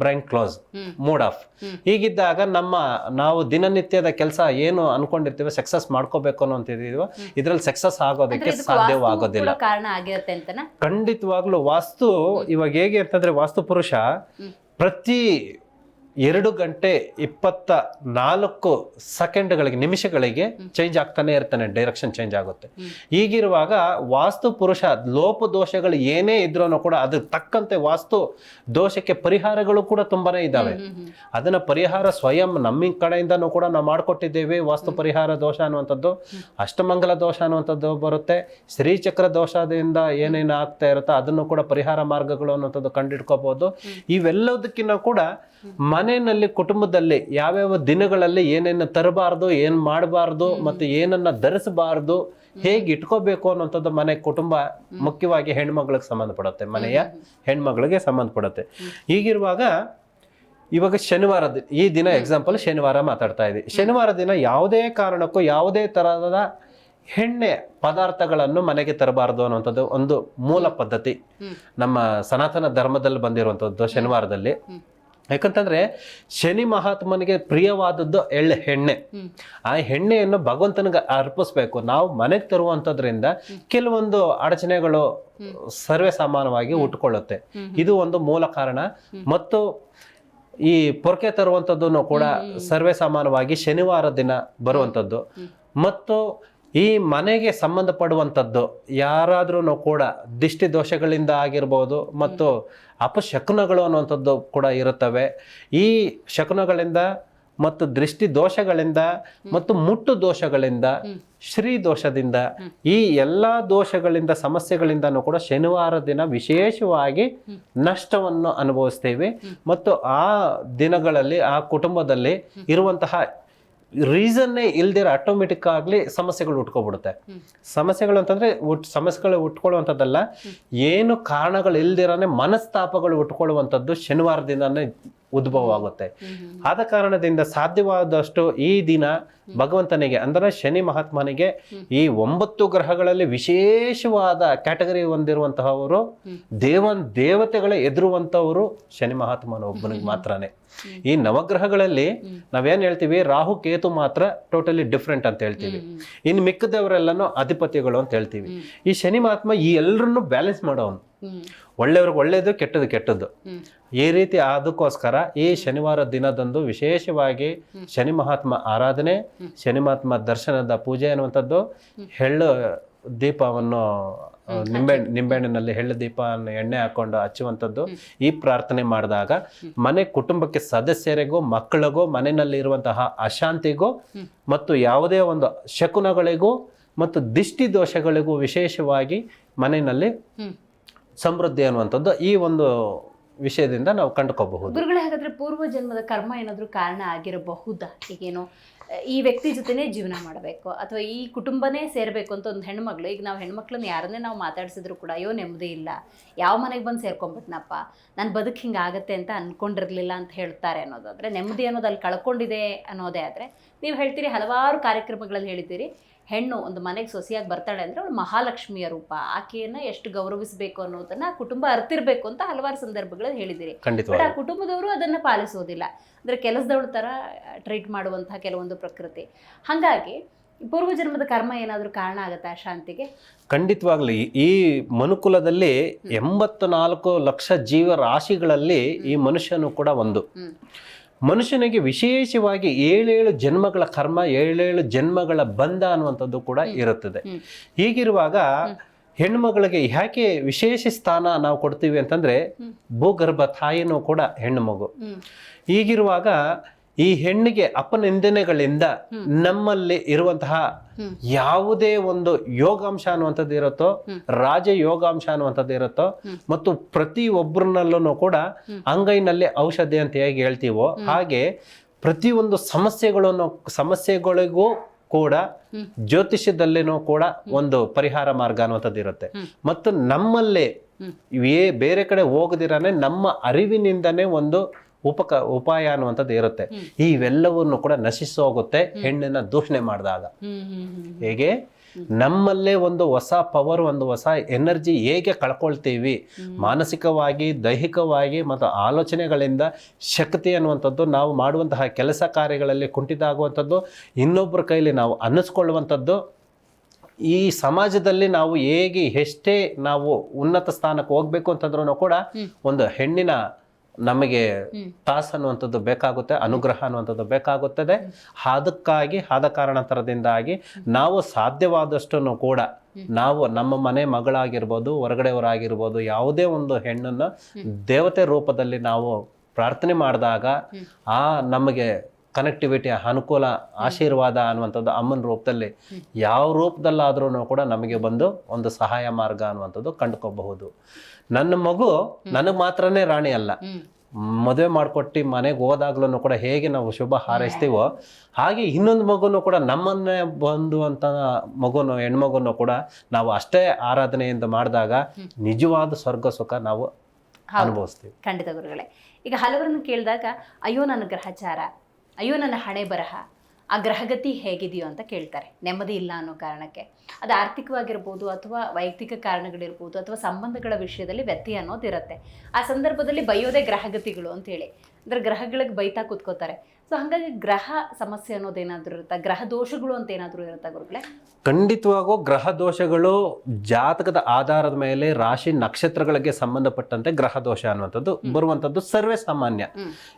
ಬ್ರೈನ್ ಕ್ಲೋಸ್, ಮೂಡ್ ಆಫ್. ಹೀಗಿದ್ದಾಗ ನಾವು ದಿನನಿತ್ಯದ ಕೆಲಸ ಏನು ಅನ್ಕೊಂಡಿರ್ತೀವಿ ಸಕ್ಸಸ್ ಮಾಡ್ಕೋಬೇಕು ಅನ್ನೋಂತಿದೀವೋ ಇದ್ರಲ್ಲಿ ಸಕ್ಸಸ್ ಆಗೋದಕ್ಕೆ ಸಾಧ್ಯವಾಗೋದಿಲ್ಲ. ಕಾರಣ ಆಗಿರುತ್ತೆ ಅಂತ ಖಂಡಿತವಾಗ್ಲೂ ವಾಸ್ತು ಇವಾಗ ಹೇಗೆ ಅಂತಂದ್ರೆ ವಾಸ್ತು ಪುರುಷ ಪ್ರತಿ 2 ಗಂಟೆ 24 ಸೆಕೆಂಡ್ಗಳಿಗೆ, ನಿಮಿಷಗಳಿಗೆ ಚೇಂಜ್ ಆಗ್ತಾನೆ ಇರ್ತಾನೆ, ಡೈರೆಕ್ಷನ್ ಚೇಂಜ್ ಆಗುತ್ತೆ. ಹೀಗಿರುವಾಗ ವಾಸ್ತು ಪುರುಷ ಲೋಪ ದೋಷಗಳು ಏನೇ ಇದ್ರೂ ಕೂಡ ಅದ್ರ ತಕ್ಕಂತೆ ವಾಸ್ತು ದೋಷಕ್ಕೆ ಪರಿಹಾರಗಳು ಕೂಡ ತುಂಬಾನೇ ಇದ್ದಾವೆ. ಅದನ್ನ ಪರಿಹಾರ ಸ್ವಯಂ ನಮ್ಮ ಕಡೆಯಿಂದನೂ ಕೂಡ ನಾವು ಮಾಡ್ಕೊಟ್ಟಿದ್ದೇವೆ. ವಾಸ್ತು ಪರಿಹಾರ ದೋಷ ಅನ್ನುವಂಥದ್ದು, ಅಷ್ಟಮಂಗಲ ದೋಷ ಅನ್ನುವಂಥದ್ದು ಬರುತ್ತೆ, ಶ್ರೀಚಕ್ರ ದೋಷದಿಂದ ಏನೇನು ಆಗ್ತಾ ಇರುತ್ತೋ ಅದನ್ನು ಕೂಡ ಪರಿಹಾರ ಮಾರ್ಗಗಳು ಅನ್ನುವಂಥದ್ದು ಕಂಡಿಡ್ಕೋಬಹುದು. ಇವೆಲ್ಲದಕ್ಕಿಂತ ಕೂಡ ಮನೆಯಲ್ಲಿ, ಕುಟುಂಬದಲ್ಲಿ ಯಾವ್ಯಾವ ದಿನಗಳಲ್ಲಿ ಏನೇನು ತರಬಾರ್ದು, ಏನ್ ಮಾಡಬಾರ್ದು, ಮತ್ತು ಏನನ್ನ ಧರಿಸಬಾರ್ದು, ಹೇಗೆ ಇಟ್ಕೋಬೇಕು ಅನ್ನೋಂಥದ್ದು ಮನೆ ಕುಟುಂಬ ಮುಖ್ಯವಾಗಿ ಹೆಣ್ಮಗಳಿಗೆ ಸಂಬಂಧಪಡುತ್ತೆ, ಮನೆಯ ಹೆಣ್ಮಗಳಿಗೆ ಸಂಬಂಧಪಡುತ್ತೆ. ಹೀಗಿರುವಾಗ ಇವಾಗ ಶನಿವಾರದ ಈ ದಿನ ಎಕ್ಸಾಂಪಲ್ ಶನಿವಾರ ಮಾತಾಡ್ತಾ ಇದ್ದೀವಿ. ಶನಿವಾರ ದಿನ ಯಾವುದೇ ಕಾರಣಕ್ಕೂ ಯಾವುದೇ ತರಹದ ಎಣ್ಣೆ ಪದಾರ್ಥಗಳನ್ನು ಮನೆಗೆ ತರಬಾರದು ಅನ್ನುವಂಥದ್ದು ಒಂದು ಮೂಲ ಪದ್ಧತಿ ನಮ್ಮ ಸನಾತನ ಧರ್ಮದಲ್ಲಿ ಬಂದಿರುವಂಥದ್ದು ಶನಿವಾರದಲ್ಲಿ. ಯಾಕಂತಂದ್ರೆ ಶನಿ ಮಹಾತ್ಮನಿಗೆ ಪ್ರಿಯವಾದದ್ದು ಎಣ್ಣೆ. ಆ ಎಣ್ಣೆಯನ್ನು ಭಗವಂತನಿಗೆ ಅರ್ಪಿಸ್ಬೇಕು. ನಾವು ಮನೆಗೆ ತರುವಂಥದ್ರಿಂದ ಕೆಲವೊಂದು ಅಡಚಣೆಗಳು ಸರ್ವೇ ಸಾಮಾನ್ಯವಾಗಿ ಉಟ್ಕೊಳ್ಳುತ್ತೆ. ಇದು ಒಂದು ಮೂಲ ಕಾರಣ. ಮತ್ತು ಈ ಪೊರ್ಕೆ ತರುವಂಥದ್ದು ಕೂಡ ಸರ್ವೇ ಸಾಮಾನ್ಯವಾಗಿ ಶನಿವಾರ ದಿನ ಬರುವಂಥದ್ದು. ಮತ್ತು ಈ ಮನೆಗೆ ಸಂಬಂಧಪಡುವಂಥದ್ದು ಯಾರಾದ್ರೂ ಕೂಡ ದಿಷ್ಟಿ ದೋಷಗಳಿಂದ ಆಗಿರ್ಬೋದು ಮತ್ತು ಅಪಶಕುನಗಳು ಅನ್ನುವಂಥದ್ದು ಕೂಡ ಇರುತ್ತವೆ. ಈ ಶಕುನಗಳಿಂದ ಮತ್ತು ದೃಷ್ಟಿ ದೋಷಗಳಿಂದ ಮತ್ತು ಮುಟ್ಟು ದೋಷಗಳಿಂದ, ಶ್ರೀ ದೋಷದಿಂದ, ಈ ಎಲ್ಲ ದೋಷಗಳಿಂದ, ಸಮಸ್ಯೆಗಳಿಂದನೂ ಕೂಡ ಶನಿವಾರ ದಿನ ವಿಶೇಷವಾಗಿ ನಷ್ಟವನ್ನು ಅನುಭವಿಸ್ತೇವೆ. ಮತ್ತು ಆ ದಿನಗಳಲ್ಲಿ ಆ ಕುಟುಂಬದಲ್ಲಿ ಇರುವಂತಹ ರೀಸನ್ನೇ ಇಲ್ದಿರ ಆಟೋಮೆಟಿಕ್ ಆಗಲಿ ಸಮಸ್ಯೆಗಳು ಉಟ್ಕೊಬಿಡುತ್ತೆ. ಸಮಸ್ಯೆಗಳು ಅಂತಂದ್ರೆ ಸಮಸ್ಯೆಗಳು ಉಟ್ಕೊಳ್ಳುವಂಥದ್ದಲ್ಲ, ಏನು ಕಾರಣಗಳು ಇಲ್ದಿರನೇ ಮನಸ್ತಾಪಗಳು ಉಟ್ಕೊಳ್ಳುವಂಥದ್ದು ಶನಿವಾರದಿಂದಾನೇ ಉದ್ಭವ ಆಗುತ್ತೆ. ಆದ ಕಾರಣದಿಂದ ಸಾಧ್ಯವಾದಷ್ಟು ಈ ದಿನ ಭಗವಂತನಿಗೆ ಅಂದರೆ ಶನಿ ಮಹಾತ್ಮನಿಗೆ ಈ 9 ಗ್ರಹಗಳಲ್ಲಿ ವಿಶೇಷವಾದ ಕ್ಯಾಟಗರಿ ಹೊಂದಿರುವಂತಹವರು ದೇವತೆಗಳೇ ಎದುರುವಂತವರು ಶನಿ ಮಹಾತ್ಮನ ಒಬ್ಬನಿಗೆ ಮಾತ್ರನೇ. ಈ ನವಗ್ರಹಗಳಲ್ಲಿ ನಾವೇನ್ ಹೇಳ್ತೀವಿ, ರಾಹು ಕೇತು ಮಾತ್ರ ಟೋಟಲಿ ಡಿಫ್ರೆಂಟ್ ಅಂತ ಹೇಳ್ತೀವಿ. ಇನ್ನು ಮಿಕ್ಕದವರೆಲ್ಲನೂ ಅಧಿಪತಿಗಳು ಅಂತ ಹೇಳ್ತೀವಿ. ಈ ಶನಿ ಮಹಾತ್ಮ ಈ ಎಲ್ಲರನ್ನು ಬ್ಯಾಲೆನ್ಸ್ ಮಾಡೋನು, ಒಳ್ಳೆಯವ್ರಿಗೆ ಒಳ್ಳೇದು, ಕೆಟ್ಟದ್ದು ಕೆಟ್ಟದ್ದು. ಈ ರೀತಿ ಅದಕ್ಕೋಸ್ಕರ ಈ ಶನಿವಾರ ದಿನದಂದು ವಿಶೇಷವಾಗಿ ಶನಿ ಮಹಾತ್ಮ ಆರಾಧನೆ, ಶನಿ ಮಹಾತ್ಮ ದರ್ಶನದ ಪೂಜೆ ಅನ್ನುವಂಥದ್ದು, ಎಳ್ಳು ದೀಪವನ್ನು ನಿಂಬೆಹಣ್ಣಿನಲ್ಲಿ ಎಳ್ಳು ದೀಪವನ್ನು ಎಣ್ಣೆ ಹಾಕೊಂಡು ಹಚ್ಚುವಂಥದ್ದು, ಈ ಪ್ರಾರ್ಥನೆ ಮಾಡಿದಾಗ ಮನೆ ಕುಟುಂಬಕ್ಕೆ ಸದಸ್ಯರಿಗೂ ಮಕ್ಕಳಿಗೂ ಮನೆಯಲ್ಲಿ ಇರುವಂತಹ ಅಶಾಂತಿಗೂ ಮತ್ತು ಯಾವುದೇ ಒಂದು ಶಕುನಗಳಿಗೂ ಮತ್ತು ದಿಷ್ಟಿ ದೋಷಗಳಿಗೂ ವಿಶೇಷವಾಗಿ ಮನೆಯಲ್ಲಿ ಸಮೃದ್ಧಿ ಅನ್ನುವಂಥದ್ದು ಈ ಒಂದು ವಿಷಯದಿಂದ ನಾವು ಕಂಡುಕೋಬಹುದು. ಗುರುಗಳೇ, ಹಾಗಾದ್ರೆ ಪೂರ್ವ ಜನ್ಮದ ಕರ್ಮ ಏನಾದರೂ ಕಾರಣ ಆಗಿರಬಹುದಾ? ಈಗೇನು ಈ ವ್ಯಕ್ತಿ ಜೊತೆನೇ ಜೀವನ ಮಾಡಬೇಕು ಅಥವಾ ಈ ಕುಟುಂಬನೇ ಸೇರಬೇಕು ಅಂತ ಒಂದು ಹೆಣ್ಮಗಳು, ಈಗ ನಾವು ಹೆಣ್ಮಕ್ಳನ್ನ ಯಾರನ್ನೇ ನಾವು ಮಾತಾಡ್ಸಿದ್ರು ಕೂಡ ಅಯ್ಯೋ ನೆಮ್ಮದಿ ಇಲ್ಲ, ಯಾವ ಮನೆಗೆ ಬಂದು ಸೇರ್ಕೊಂಡ್ಬಿಟ್ನಪ್ಪ, ನನ್ನ ಬದುಕು ಹಿಂಗಾಗತ್ತೆ ಅಂತ ಅಂದ್ಕೊಂಡಿರಲಿಲ್ಲ ಅಂತ ಹೇಳ್ತಾರೆ ಅನ್ನೋದಾದರೆ, ನೆಮ್ಮದಿ ಅನ್ನೋದು ಅಲ್ಲಿ ಕಳ್ಕೊಂಡಿದೆ ಅನ್ನೋದೇ ಆದರೆ, ನೀವು ಹೇಳ್ತೀರಿ ಹಲವಾರು ಕಾರ್ಯಕ್ರಮಗಳಲ್ಲಿ ಹೇಳಿದ್ದೀರಿ, ಹೆಣ್ಣು ಒಂದು ಮನೆಗೆ ಸೊಸೆಯಾಗಿ ಬರ್ತಾಳೆ ಅಂದರೆ ಅವಳು ಮಹಾಲಕ್ಷ್ಮಿಯ ರೂಪ, ಆಕೆಯನ್ನು ಎಷ್ಟು ಗೌರವಿಸಬೇಕು ಅನ್ನೋದನ್ನು ಆ ಕುಟುಂಬ ಅರ್ತಿರ್ಬೇಕು ಅಂತ ಹಲವಾರು ಸಂದರ್ಭಗಳಲ್ಲಿ ಹೇಳಿದ್ದೀರಿ. ಬಟ್ ಆ ಕುಟುಂಬದವರು ಅದನ್ನು ಪಾಲಿಸೋದಿಲ್ಲ, ಅಂದರೆ ಕೆಲಸದವಳ ಥರ ಟ್ರೀಟ್ ಮಾಡುವಂತಹ ಕೆಲವೊಂದು ಪ್ರಕೃತಿ. ಹಾಗಾಗಿ ಪೂರ್ವಜನ್ಮದ ಕರ್ಮ ಏನಾದರೂ ಕಾರಣ ಆಗುತ್ತಾ ಶಾಂತಿಗೆ? ಖಂಡಿತವಾಗ್ಲಿ. ಈ ಮನುಕುಲದಲ್ಲಿ 84 ಲಕ್ಷ ಜೀವರಾಶಿಗಳಲ್ಲಿ ಈ ಮನುಷ್ಯನು ಕೂಡ ಒಂದು. ಮನುಷ್ಯನಿಗೆ ವಿಶೇಷವಾಗಿ 7 ಜನ್ಮಗಳ ಕರ್ಮ, 7 ಜನ್ಮಗಳ ಬಂಧ ಅನ್ನುವಂಥದ್ದು ಕೂಡ ಇರುತ್ತದೆ. ಹೀಗಿರುವಾಗ ಹೆಣ್ಮಗಳಿಗೆ ಯಾಕೆ ವಿಶೇಷ ಸ್ಥಾನ ನಾವು ಕೊಡ್ತೀವಿ ಅಂತಂದ್ರೆ, ಭೂಗರ್ಭ ತಾಯಿನೂ ಕೂಡ ಹೆಣ್ಣು ಮಗು. ಹೀಗಿರುವಾಗ ಈ ಹೆಣ್ಣಿಗೆ ಅಪನಿಂದನೆಗಳಿಂದ ನಮ್ಮಲ್ಲಿ ಇರುವಂತಹ ಯಾವುದೇ ಒಂದು ಯೋಗಾಂಶ ಅನ್ನುವಂಥದ್ದು ಇರುತ್ತೋ, ರಾಜ ಯೋಗಾಂಶ ಅನ್ನುವಂಥದ್ದು ಇರುತ್ತೋ, ಮತ್ತು ಪ್ರತಿ ಒಬ್ಬರನ್ನಲ್ಲೂ ಕೂಡ ಅಂಗೈನಲ್ಲಿ ಔಷಧಿ ಅಂತ ಹೇಗೆ ಹೇಳ್ತೀವೋ ಹಾಗೆ ಪ್ರತಿಯೊಂದು ಸಮಸ್ಯೆಗಳಿಗೂ ಕೂಡ ಜ್ಯೋತಿಷ್ಯದಲ್ಲಿನೂ ಕೂಡ ಒಂದು ಪರಿಹಾರ ಮಾರ್ಗ ಅನ್ನುವಂಥದ್ದು ಇರುತ್ತೆ. ಮತ್ತು ನಮ್ಮಲ್ಲೇ ಬೇರೆ ಕಡೆ ಹೋಗದಿರಾನೆ ನಮ್ಮ ಅರಿವಿನಿಂದನೇ ಒಂದು ಉಪಾಯ ಅನ್ನುವಂಥದ್ದು ಇರುತ್ತೆ. ಇವೆಲ್ಲವನ್ನು ಕೂಡ ನಶಿಸೋಗುತ್ತೆ ಹೆಣ್ಣಿನ ದೂಷಣೆ ಮಾಡಿದಾಗ. ಹೇಗೆ ನಮ್ಮಲ್ಲೇ ಒಂದು ಹೊಸ ಪವರ್, ಒಂದು ಹೊಸ ಎನರ್ಜಿ ಹೇಗೆ ಕಳ್ಕೊಳ್ತೀವಿ, ಮಾನಸಿಕವಾಗಿ, ದೈಹಿಕವಾಗಿ ಮತ್ತು ಆಲೋಚನೆಗಳಿಂದ ಶಕ್ತಿ ಅನ್ನುವಂಥದ್ದು, ನಾವು ಮಾಡುವಂತಹ ಕೆಲಸ ಕಾರ್ಯಗಳಲ್ಲಿ ಕುಂಠಿತ ಆಗುವಂಥದ್ದು, ಇನ್ನೊಬ್ಬರ ಕೈಲಿ ನಾವು ಅನ್ನಿಸ್ಕೊಳ್ಳುವಂಥದ್ದು, ಈ ಸಮಾಜದಲ್ಲಿ ನಾವು ಹೇಗೆ ಎಷ್ಟೇ ನಾವು ಉನ್ನತ ಸ್ಥಾನಕ್ಕೆ ಹೋಗ್ಬೇಕು ಅಂತಂದ್ರೂ ಕೂಡ ಒಂದು ಹೆಣ್ಣಿನ ನಮಗೆ ತಾಸ್ ಅನ್ನುವಂಥದ್ದು ಬೇಕಾಗುತ್ತೆ, ಅನುಗ್ರಹ ಅನ್ನುವಂಥದ್ದು ಬೇಕಾಗುತ್ತದೆ. ಅದಕ್ಕಾಗಿ ಆದ ಕಾರಣಾಂತರದಿಂದಾಗಿ ನಾವು ಸಾಧ್ಯವಾದಷ್ಟು ಕೂಡ ನಾವು ನಮ್ಮ ಮನೆ ಮಗಳಾಗಿರ್ಬೋದು, ಹೊರಗಡೆಯವರಾಗಿರ್ಬೋದು, ಯಾವುದೇ ಒಂದು ಹೆಣ್ಣನ್ನು ದೇವತೆ ರೂಪದಲ್ಲಿ ನಾವು ಪ್ರಾರ್ಥನೆ ಮಾಡಿದಾಗ ಆ ನಮಗೆ ಕನೆಕ್ಟಿವಿಟಿ, ಅನುಕೂಲ, ಆಶೀರ್ವಾದ ಅನ್ನುವಂಥದ್ದು ಅಮ್ಮನ ರೂಪದಲ್ಲಿ ಯಾವ ರೂಪದಲ್ಲಾದ್ರೂ ಕೂಡ ನಮಗೆ ಬಂದು ಒಂದು ಸಹಾಯ ಮಾರ್ಗ ಅನ್ನುವಂಥದ್ದು ಕಂಡುಕೋಬಹುದು. ನನ್ನ ಮಗು ನನಗೆ ಮಾತ್ರನೇ ರಾಣಿ ಅಲ್ಲ, ಮದುವೆ ಮಾಡಿಕೊಟ್ಟು ಮನೆಗೆ ಹೋದಾಗ್ಲೂ ಕೂಡ ಹೇಗೆ ನಾವು ಶುಭ ಹಾರೈಸ್ತೀವೋ ಹಾಗೆ ಇನ್ನೊಂದು ಮಗುನು ಕೂಡ ನಮ್ಮನ್ನೇ ಬಂದುವಂಥ ಮಗುನು, ಹೆಣ್ಮಗುನು ಕೂಡ ನಾವು ಅಷ್ಟೇ ಆರಾಧನೆಯಿಂದ ಮಾಡಿದಾಗ ನಿಜವಾದ ಸ್ವರ್ಗ ಸುಖ ನಾವು ಅನುಭವಿಸ್ತೀವಿ. ಖಂಡಿತ ಗುರುಗಳೇ. ಈಗ ಹಲವರನ್ನು ಕೇಳಿದಾಗ ಅಯ್ಯೋ ನನ್ನ ಗ್ರಹಚಾರ, ಅಯ್ಯೋ ನನ್ನ ಹಣೆ ಬರಹ, ಆ ಗ್ರಹಗತಿ ಹೇಗಿದೆಯೋ ಅಂತ ಕೇಳ್ತಾರೆ, ನೆಮ್ಮದಿ ಇಲ್ಲ ಅನ್ನೋ ಕಾರಣಕ್ಕೆ. ಅದು ಆರ್ಥಿಕವಾಗಿರ್ಬೋದು ಅಥವಾ ವೈಯಕ್ತಿಕ ಕಾರಣಗಳಿರ್ಬೋದು ಅಥವಾ ಸಂಬಂಧಗಳ ವಿಷಯದಲ್ಲಿ ವ್ಯತ್ಯಯ ಅನ್ನೋದಿರುತ್ತೆ. ಆ ಸಂದರ್ಭದಲ್ಲಿ ಬೈಯೋದೇ ಗ್ರಹಗತಿಗಳು ಅಂತೇಳಿ, ಅಂದರೆ ಗ್ರಹಗಳಿಗೆ ಬೈತಾ ಕೂತ್ಕೋತಾರೆ. ಸೊ ಹಾಗಾಗಿ ಗ್ರಹ ಸಮಸ್ಯೆ ಅನ್ನೋದೇನಾದರೂ ಇರುತ್ತಾ, ಗ್ರಹ ದೋಷಗಳು ಅಂತ ಏನಾದರೂ ಇರುತ್ತಾ ಗುರುಗಳೇ? ಖಂಡಿತವಾಗೂ ಗ್ರಹ ದೋಷಗಳು ಜಾತಕದ ಆಧಾರದ ಮೇಲೆ ರಾಶಿ ನಕ್ಷತ್ರಗಳಿಗೆ ಸಂಬಂಧಪಟ್ಟಂತೆ ಗ್ರಹ ದೋಷ ಅನ್ನುವಂಥದ್ದು ಬರುವಂಥದ್ದು ಸರ್ವೇ ಸಾಮಾನ್ಯ.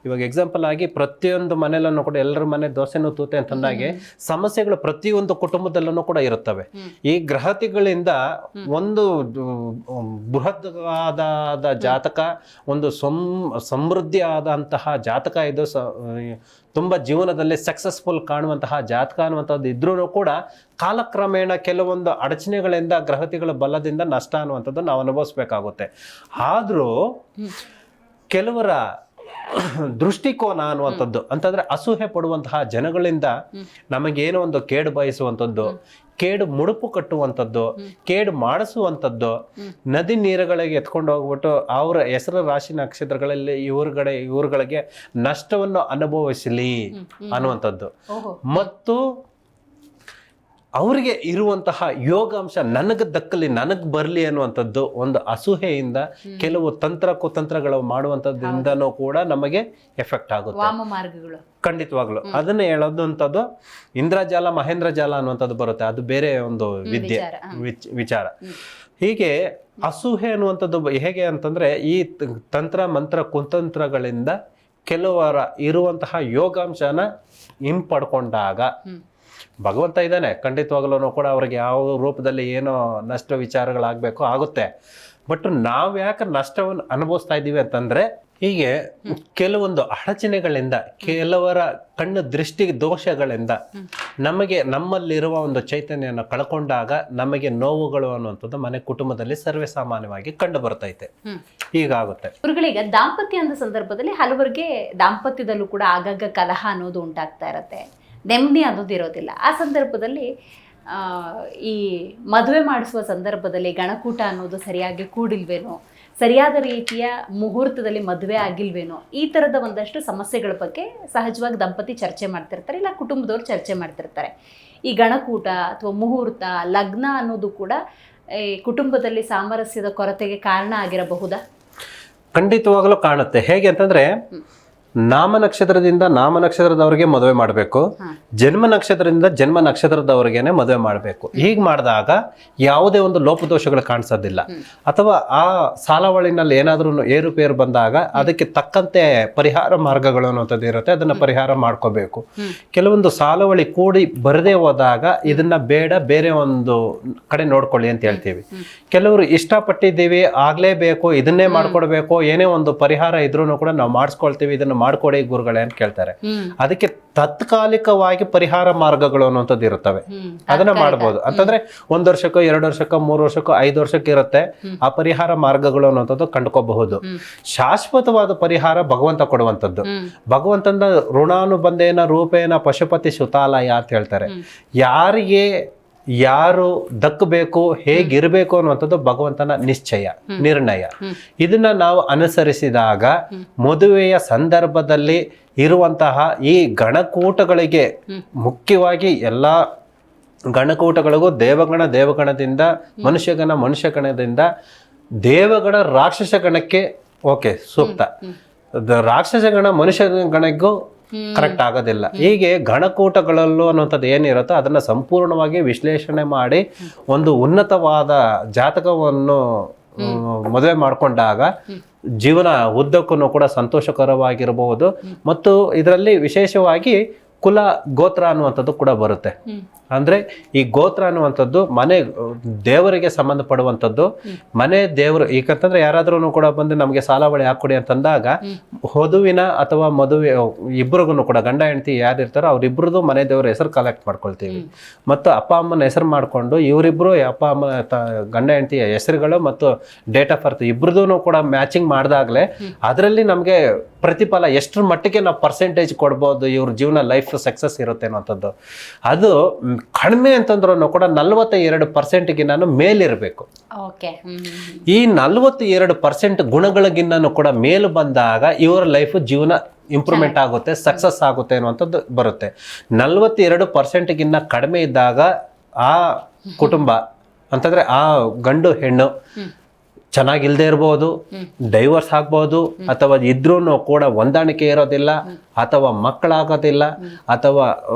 ಇವಾಗ ಎಕ್ಸಾಂಪಲ್ ಆಗಿ ಪ್ರತಿಯೊಂದು ಮನೆಯಲ್ಲೂ ಕೂಡ ಎಲ್ಲರ ಮನೆ ದೋಸೆನೂ ತೂತೆ ಅಂತಂದಾಗೆ ಸಮಸ್ಯೆಗಳು ಪ್ರತಿಯೊಂದು ಕುಟುಂಬದಲ್ಲೂ ಕೂಡ ಇರುತ್ತವೆ. ಈ ಗ್ರಹತಿಗಳಿಂದ ಒಂದು ಬೃಹದಾದ ಜಾತಕ, ಒಂದು ಸಮೃದ್ಧಿ ಆದಂತಹ ಜಾತಕ, ಇದು ತುಂಬ ಜೀವನದಲ್ಲಿ ಸಕ್ಸಸ್ಫುಲ್ ಕಾಣುವಂತಹ ಜಾತಕ ಅನ್ನುವಂಥದ್ದು ಇದ್ರೂ ಕೂಡ ಕಾಲಕ್ರಮೇಣ ಕೆಲವೊಂದು ಅಡಚಣೆಗಳಿಂದ, ಗ್ರಹತಿಗಳ ಬಲದಿಂದ ನಷ್ಟ ಅನ್ನುವಂಥದ್ದು ನಾವು ಅನುಭವಿಸ್ಬೇಕಾಗುತ್ತೆ. ಆದರೂ ಕೆಲವರ ದೃಷ್ಟಿಕೋನ ಅನ್ನುವಂಥದ್ದು ಅಂತಂದ್ರೆ ಅಸೂಹೆ ಪಡುವಂತಹ ಜನಗಳಿಂದ ನಮಗೇನೋ ಒಂದು ಕೇಡು ಬಯಸುವಂಥದ್ದು, ಕೇಡು ಮುಡುಪು ಕಟ್ಟುವಂಥದ್ದು, ಕೇಡು ಮಾಡಿಸುವಂಥದ್ದು, ನದಿ ನೀರುಗಳಿಗೆ ಎತ್ಕೊಂಡು ಹೋಗ್ಬಿಟ್ಟು ಅವರ ಹೆಸರು ರಾಶಿ ನಕ್ಷತ್ರಗಳಲ್ಲಿ ಇವ್ರುಗಳಿಗೆ ನಷ್ಟವನ್ನು ಅನುಭವಿಸಲಿ ಅನ್ನುವಂಥದ್ದು, ಮತ್ತು ಅವರಿಗೆ ಇರುವಂತಹ ಯೋಗಾಂಶ ನನಗೆ ದಕ್ಕಲಿ, ನನಗೆ ಬರಲಿ ಅನ್ನುವಂಥದ್ದು ಒಂದು ಅಸೂಹೆಯಿಂದ ಕೆಲವು ತಂತ್ರ ಕುತಂತ್ರಗಳು ಮಾಡುವಂಥದ್ದಿಂದನೂ ಕೂಡ ನಮಗೆ ಎಫೆಕ್ಟ್ ಆಗುತ್ತೆ. ವಾಮ ಮಾರ್ಗಗಳು ಖಂಡಿತವಾಗ್ಲು ಅದನ್ನ ಹೇಳೋದಂಥದ್ದು ಇಂದ್ರಜಾಲ ಮಹೇಂದ್ರ ಜಾಲ ಅನ್ನುವಂಥದ್ದು ಬರುತ್ತೆ, ಅದು ಬೇರೆ ಒಂದು ವಿದ್ಯೆ ವಿಚಾರ. ಹೀಗೆ ಅಸೂಹೆ ಅನ್ನುವಂಥದ್ದು ಹೇಗೆ ಅಂತಂದ್ರೆ ಈ ತಂತ್ರ ಮಂತ್ರ ಕುತಂತ್ರಗಳಿಂದ ಕೆಲವರ ಇರುವಂತಹ ಯೋಗಾಂಶನ ಹಿಂಪಡ್ಕೊಂಡಾಗ ಭಗವಂತ ಇದ್ದಾನೆ, ಖಂಡಿತವಾಗ್ಲೂ ಕೂಡ ಅವ್ರಿಗೆ ಯಾವ ರೂಪದಲ್ಲಿ ಏನೋ ನಷ್ಟ ವಿಚಾರಗಳಾಗಬೇಕು ಆಗುತ್ತೆ. ಬಟ್ ನಾವು ಯಾಕೆ ನಷ್ಟವನ್ನು ಅನುಭವಿಸ್ತಾ ಇದ್ದೀವಿ ಅಂತಂದ್ರೆ ಹೀಗೆ ಕೆಲವೊಂದು ಅಡಚಣೆಗಳಿಂದ, ಕೆಲವರ ಕಣ್ಣು ದೃಷ್ಟಿ ದೋಷಗಳಿಂದ ನಮಗೆ ನಮ್ಮಲ್ಲಿರುವ ಒಂದು ಚೈತನ್ಯನ ಕಳ್ಕೊಂಡಾಗ ನಮಗೆ ನೋವುಗಳು ಅನ್ನುವಂಥದ್ದು ಮನೆ ಕುಟುಂಬದಲ್ಲಿ ಸರ್ವೇ ಸಾಮಾನ್ಯವಾಗಿ ಕಂಡು ಬರ್ತೈತೆ. ಹೀಗಾಗುತ್ತೆ. ಗುರುಗಳೀಗ ದಾಂಪತ್ಯ ಅಂದ ಸಂದರ್ಭದಲ್ಲಿ ಹಲವರಿಗೆ ದಾಂಪತ್ಯದಲ್ಲೂ ಕೂಡ ಆಗಾಗ ಕಲಹ ಅನ್ನೋದು ಉಂಟಾಗ್ತಾ ಇರತ್ತೆ, ನೆಮ್ಮದಿ ಅನ್ನೋದು ಇರೋದಿಲ್ಲ. ಆ ಸಂದರ್ಭದಲ್ಲಿ ಈ ಮದುವೆ ಮಾಡಿಸುವ ಸಂದರ್ಭದಲ್ಲಿ ಗಣಕೂಟ ಅನ್ನೋದು ಸರಿಯಾಗಿ ಕೂಡಿಲ್ವೇನೋ, ಸರಿಯಾದ ರೀತಿಯ ಮುಹೂರ್ತದಲ್ಲಿ ಮದುವೆ ಆಗಿಲ್ವೇನೋ, ಈ ಥರದ ಒಂದಷ್ಟು ಸಮಸ್ಯೆಗಳ ಬಗ್ಗೆ ಸಹಜವಾಗಿ ದಂಪತಿ ಚರ್ಚೆ ಮಾಡ್ತಿರ್ತಾರೆ, ಇಲ್ಲ ಕುಟುಂಬದವ್ರು ಚರ್ಚೆ ಮಾಡ್ತಿರ್ತಾರೆ. ಈ ಗಣಕೂಟ ಅಥವಾ ಮುಹೂರ್ತ, ಲಗ್ನ ಅನ್ನೋದು ಕೂಡ ಈ ಕುಟುಂಬದಲ್ಲಿ ಸಾಮರಸ್ಯದ ಕೊರತೆಗೆ ಕಾರಣ ಆಗಿರಬಹುದಾ? ಖಂಡಿತವಾಗಲೂ ಕಾಣುತ್ತೆ. ಹೇಗೆ ಅಂತಂದ್ರೆ ನಾಮ ನಕ್ಷತ್ರದಿಂದ ನಾಮ ನಕ್ಷತ್ರದವ್ರಿಗೆ ಮದುವೆ ಮಾಡಬೇಕು, ಜನ್ಮ ನಕ್ಷತ್ರದಿಂದ ಜನ್ಮ ನಕ್ಷತ್ರದವ್ರಿಗೇನೆ ಮದುವೆ ಮಾಡಬೇಕು. ಹೀಗೆ ಮಾಡಿದಾಗ ಯಾವುದೇ ಒಂದು ಲೋಪದೋಷಗಳು ಕಾಣಿಸೋದಿಲ್ಲ. ಅಥವಾ ಆ ಸಾಲವಳಿನಲ್ಲಿ ಏನಾದ್ರೂ ಏರುಪೇರು ಬಂದಾಗ ಅದಕ್ಕೆ ತಕ್ಕಂತೆ ಪರಿಹಾರ ಮಾರ್ಗಗಳು ಅನ್ನೋಂಥದ್ದು ಇರುತ್ತೆ, ಅದನ್ನ ಪರಿಹಾರ ಮಾಡ್ಕೋಬೇಕು. ಕೆಲವೊಂದು ಸಾಲವಳಿ ಕೂಡಿ ಬರದೇ ಹೋದಾಗ ಇದನ್ನ ಬೇಡ, ಬೇರೆ ಒಂದು ಕಡೆ ನೋಡ್ಕೊಳ್ಳಿ ಅಂತ ಹೇಳ್ತೀವಿ. ಕೆಲವರು ಇಷ್ಟಪಟ್ಟಿದ್ದೀವಿ, ಆಗ್ಲೇಬೇಕು, ಇದನ್ನೇ ಮಾಡ್ಕೊಡ್ಬೇಕು, ಏನೇ ಒಂದು ಪರಿಹಾರ ಇದ್ರೂ ಕೂಡ ನಾವು ಮಾಡಿಸ್ಕೊಳ್ತೀವಿ, ಇದನ್ನ ಮಾಡ್ಕೊಡಿ ಗುರುಗಳೇ ಅಂತ ಕೇಳ್ತಾರೆ. ಅದಕ್ಕೆ ತಾತ್ಕಾಲಿಕವಾಗಿ ಪರಿಹಾರ ಮಾರ್ಗಗಳು ಅನ್ನುವಂಥದ್ದು ಇರುತ್ತವೆ, ಅದನ್ನ ಮಾಡ್ಬೋದು. ಅಂತಂದ್ರೆ 1 ವರ್ಷಕ್ಕೋ 2 ವರ್ಷಕ್ಕೋ 3 ವರ್ಷಕ್ಕೋ 5 ವರ್ಷಕ್ಕೆ ಇರುತ್ತೆ. ಆ ಪರಿಹಾರ ಮಾರ್ಗಗಳು ಅನ್ನುವಂಥದ್ದು ಕಂಡುಕೋಬಹುದು. ಶಾಶ್ವತವಾದ ಪರಿಹಾರ ಭಗವಂತ ಕೊಡುವಂಥದ್ದು. ಭಗವಂತನ ಋಣಾನುಬಂಧೇನ ರೂಪೇನ ಪಶುಪತಿ ಸುತಾಲಯ ಅಂತ ಹೇಳ್ತಾರೆ. ಯಾರಿಗೆ ಯಾರು ದಕ್ಕಬೇಕು, ಹೇಗಿರಬೇಕು ಅನ್ನುವಂಥದ್ದು ಭಗವಂತನ ನಿಶ್ಚಯ, ನಿರ್ಣಯ. ಇದನ್ನ ನಾವು ಅನುಸರಿಸಿದಾಗ ಮದುವೆಯ ಸಂದರ್ಭದಲ್ಲಿ ಇರುವಂತಹ ಈ ಗಣಕೂಟಗಳಿಗೆ, ಮುಖ್ಯವಾಗಿ ಎಲ್ಲ ಗಣಕೂಟಗಳಿಗೂ ದೇವಗಣದಿಂದ ಮನುಷ್ಯಗಣದಿಂದ ದೇವಗಣ ರಾಕ್ಷಸ ಗಣಕ್ಕೆ ಓಕೆ ಸೂಕ್ತ, ರಾಕ್ಷಸ ಗಣ ಮನುಷ್ಯ ಗಣಕ್ಕೂ ಕರೆಕ್ಟ್ ಆಗೋದಿಲ್ಲ. ಹೀಗೆ ಗಣಕೂಟಗಳಲ್ಲೂ ಅನ್ನುವಂಥದ್ದು ಏನಿರುತ್ತೋ ಅದನ್ನ ಸಂಪೂರ್ಣವಾಗಿ ವಿಶ್ಲೇಷಣೆ ಮಾಡಿ ಒಂದು ಉನ್ನತವಾದ ಜಾತಕವನ್ನು ಮದುವೆ ಮಾಡಿಕೊಂಡಾಗ ಜೀವನ ಉದ್ದಕ್ಕೂ ಕೂಡ ಸಂತೋಷಕರವಾಗಿರಬಹುದು. ಮತ್ತು ಇದರಲ್ಲಿ ವಿಶೇಷವಾಗಿ ಕುಲ ಗೋತ್ರ ಅನ್ನುವಂಥದ್ದು ಕೂಡ ಬರುತ್ತೆ. ಅಂದ್ರೆ ಈ ಗೋತ್ರ ಅನ್ನುವಂಥದ್ದು ಮನೆ ದೇವರಿಗೆ ಸಂಬಂಧಪಡುವಂಥದ್ದು. ಮನೆ ದೇವರು ಈಗಂತಂದ್ರೆ ಯಾರಾದ್ರೂ ಕೂಡ ಬಂದು ನಮಗೆ ಸಾಲವಳಿ ಹಾಕೊಡಿ ಅಂತಂದಾಗ ವಧುವಿನ ಅಥವಾ ಮದುವೆ ಇಬ್ಬರಿಗೂ ಕೂಡ ಗಂಡ ಹೆಂಡತಿ ಯಾರಿರ್ತಾರೋ ಅವ್ರಿಬ್ರದ್ದು ಮನೆ ದೇವರ ಹೆಸರು ಕಲೆಕ್ಟ್ ಮಾಡ್ಕೊಳ್ತೀವಿ. ಮತ್ತು ಅಪ್ಪ ಅಮ್ಮನ ಹೆಸರು ಮಾಡ್ಕೊಂಡು ಇವರಿಬ್ರು ಅಪ್ಪ ಅಮ್ಮ ಗಂಡ ಹೆಂಡತಿಯ ಹೆಸರುಗಳು ಮತ್ತು ಡೇಟ್ ಆಫ್ ಬರ್ತ್ ಇಬ್ರದ್ದು ಕೂಡ ಮ್ಯಾಚಿಂಗ್ ಮಾಡಿದಾಗಲೇ ಅದರಲ್ಲಿ ನಮಗೆ ಪ್ರತಿಫಲ ಎಷ್ಟರ ಮಟ್ಟಿಗೆ ನಾವು ಪರ್ಸೆಂಟೇಜ್ ಕೊಡ್ಬೋದು, ಇವ್ರ ಜೀವನ ಲೈಫ್ ಸಕ್ಸಸ್ ಇರುತ್ತೆ ಅನ್ನೋಂಥದ್ದು. ಅದು ಕಡಿಮೆ ಅಂತಂದ್ರೂ ಕೂಡ 42%ಗಿನ್ನ ಮೇಲಿರಬೇಕು. ಈ 42% ಗುಣಗಳಿಗಿನ್ನ ಕೂಡ ಮೇಲು ಬಂದಾಗ ಇವರ ಲೈಫ್ ಜೀವನ ಇಂಪ್ರೂವ್ಮೆಂಟ್ ಆಗುತ್ತೆ, ಸಕ್ಸಸ್ ಆಗುತ್ತೆ ಅನ್ನುವಂಥದ್ದು ಬರುತ್ತೆ. 42%ಗಿನ್ನ ಕಡಿಮೆ ಇದ್ದಾಗ ಆ ಕುಟುಂಬ ಅಂತಂದ್ರೆ ಆ ಗಂಡು ಹೆಣ್ಣು ಚೆನ್ನಾಗಿಲ್ದೇ ಇರ್ಬೋದು, ಡೈವರ್ಸ್ ಆಗ್ಬೋದು, ಅಥವಾ ಇದ್ರೂ ಕೂಡ ಹೊಂದಾಣಿಕೆ ಇರೋದಿಲ್ಲ, ಅಥವಾ ಮಕ್ಕಳಾಗೋದಿಲ್ಲ, ಅಥವಾ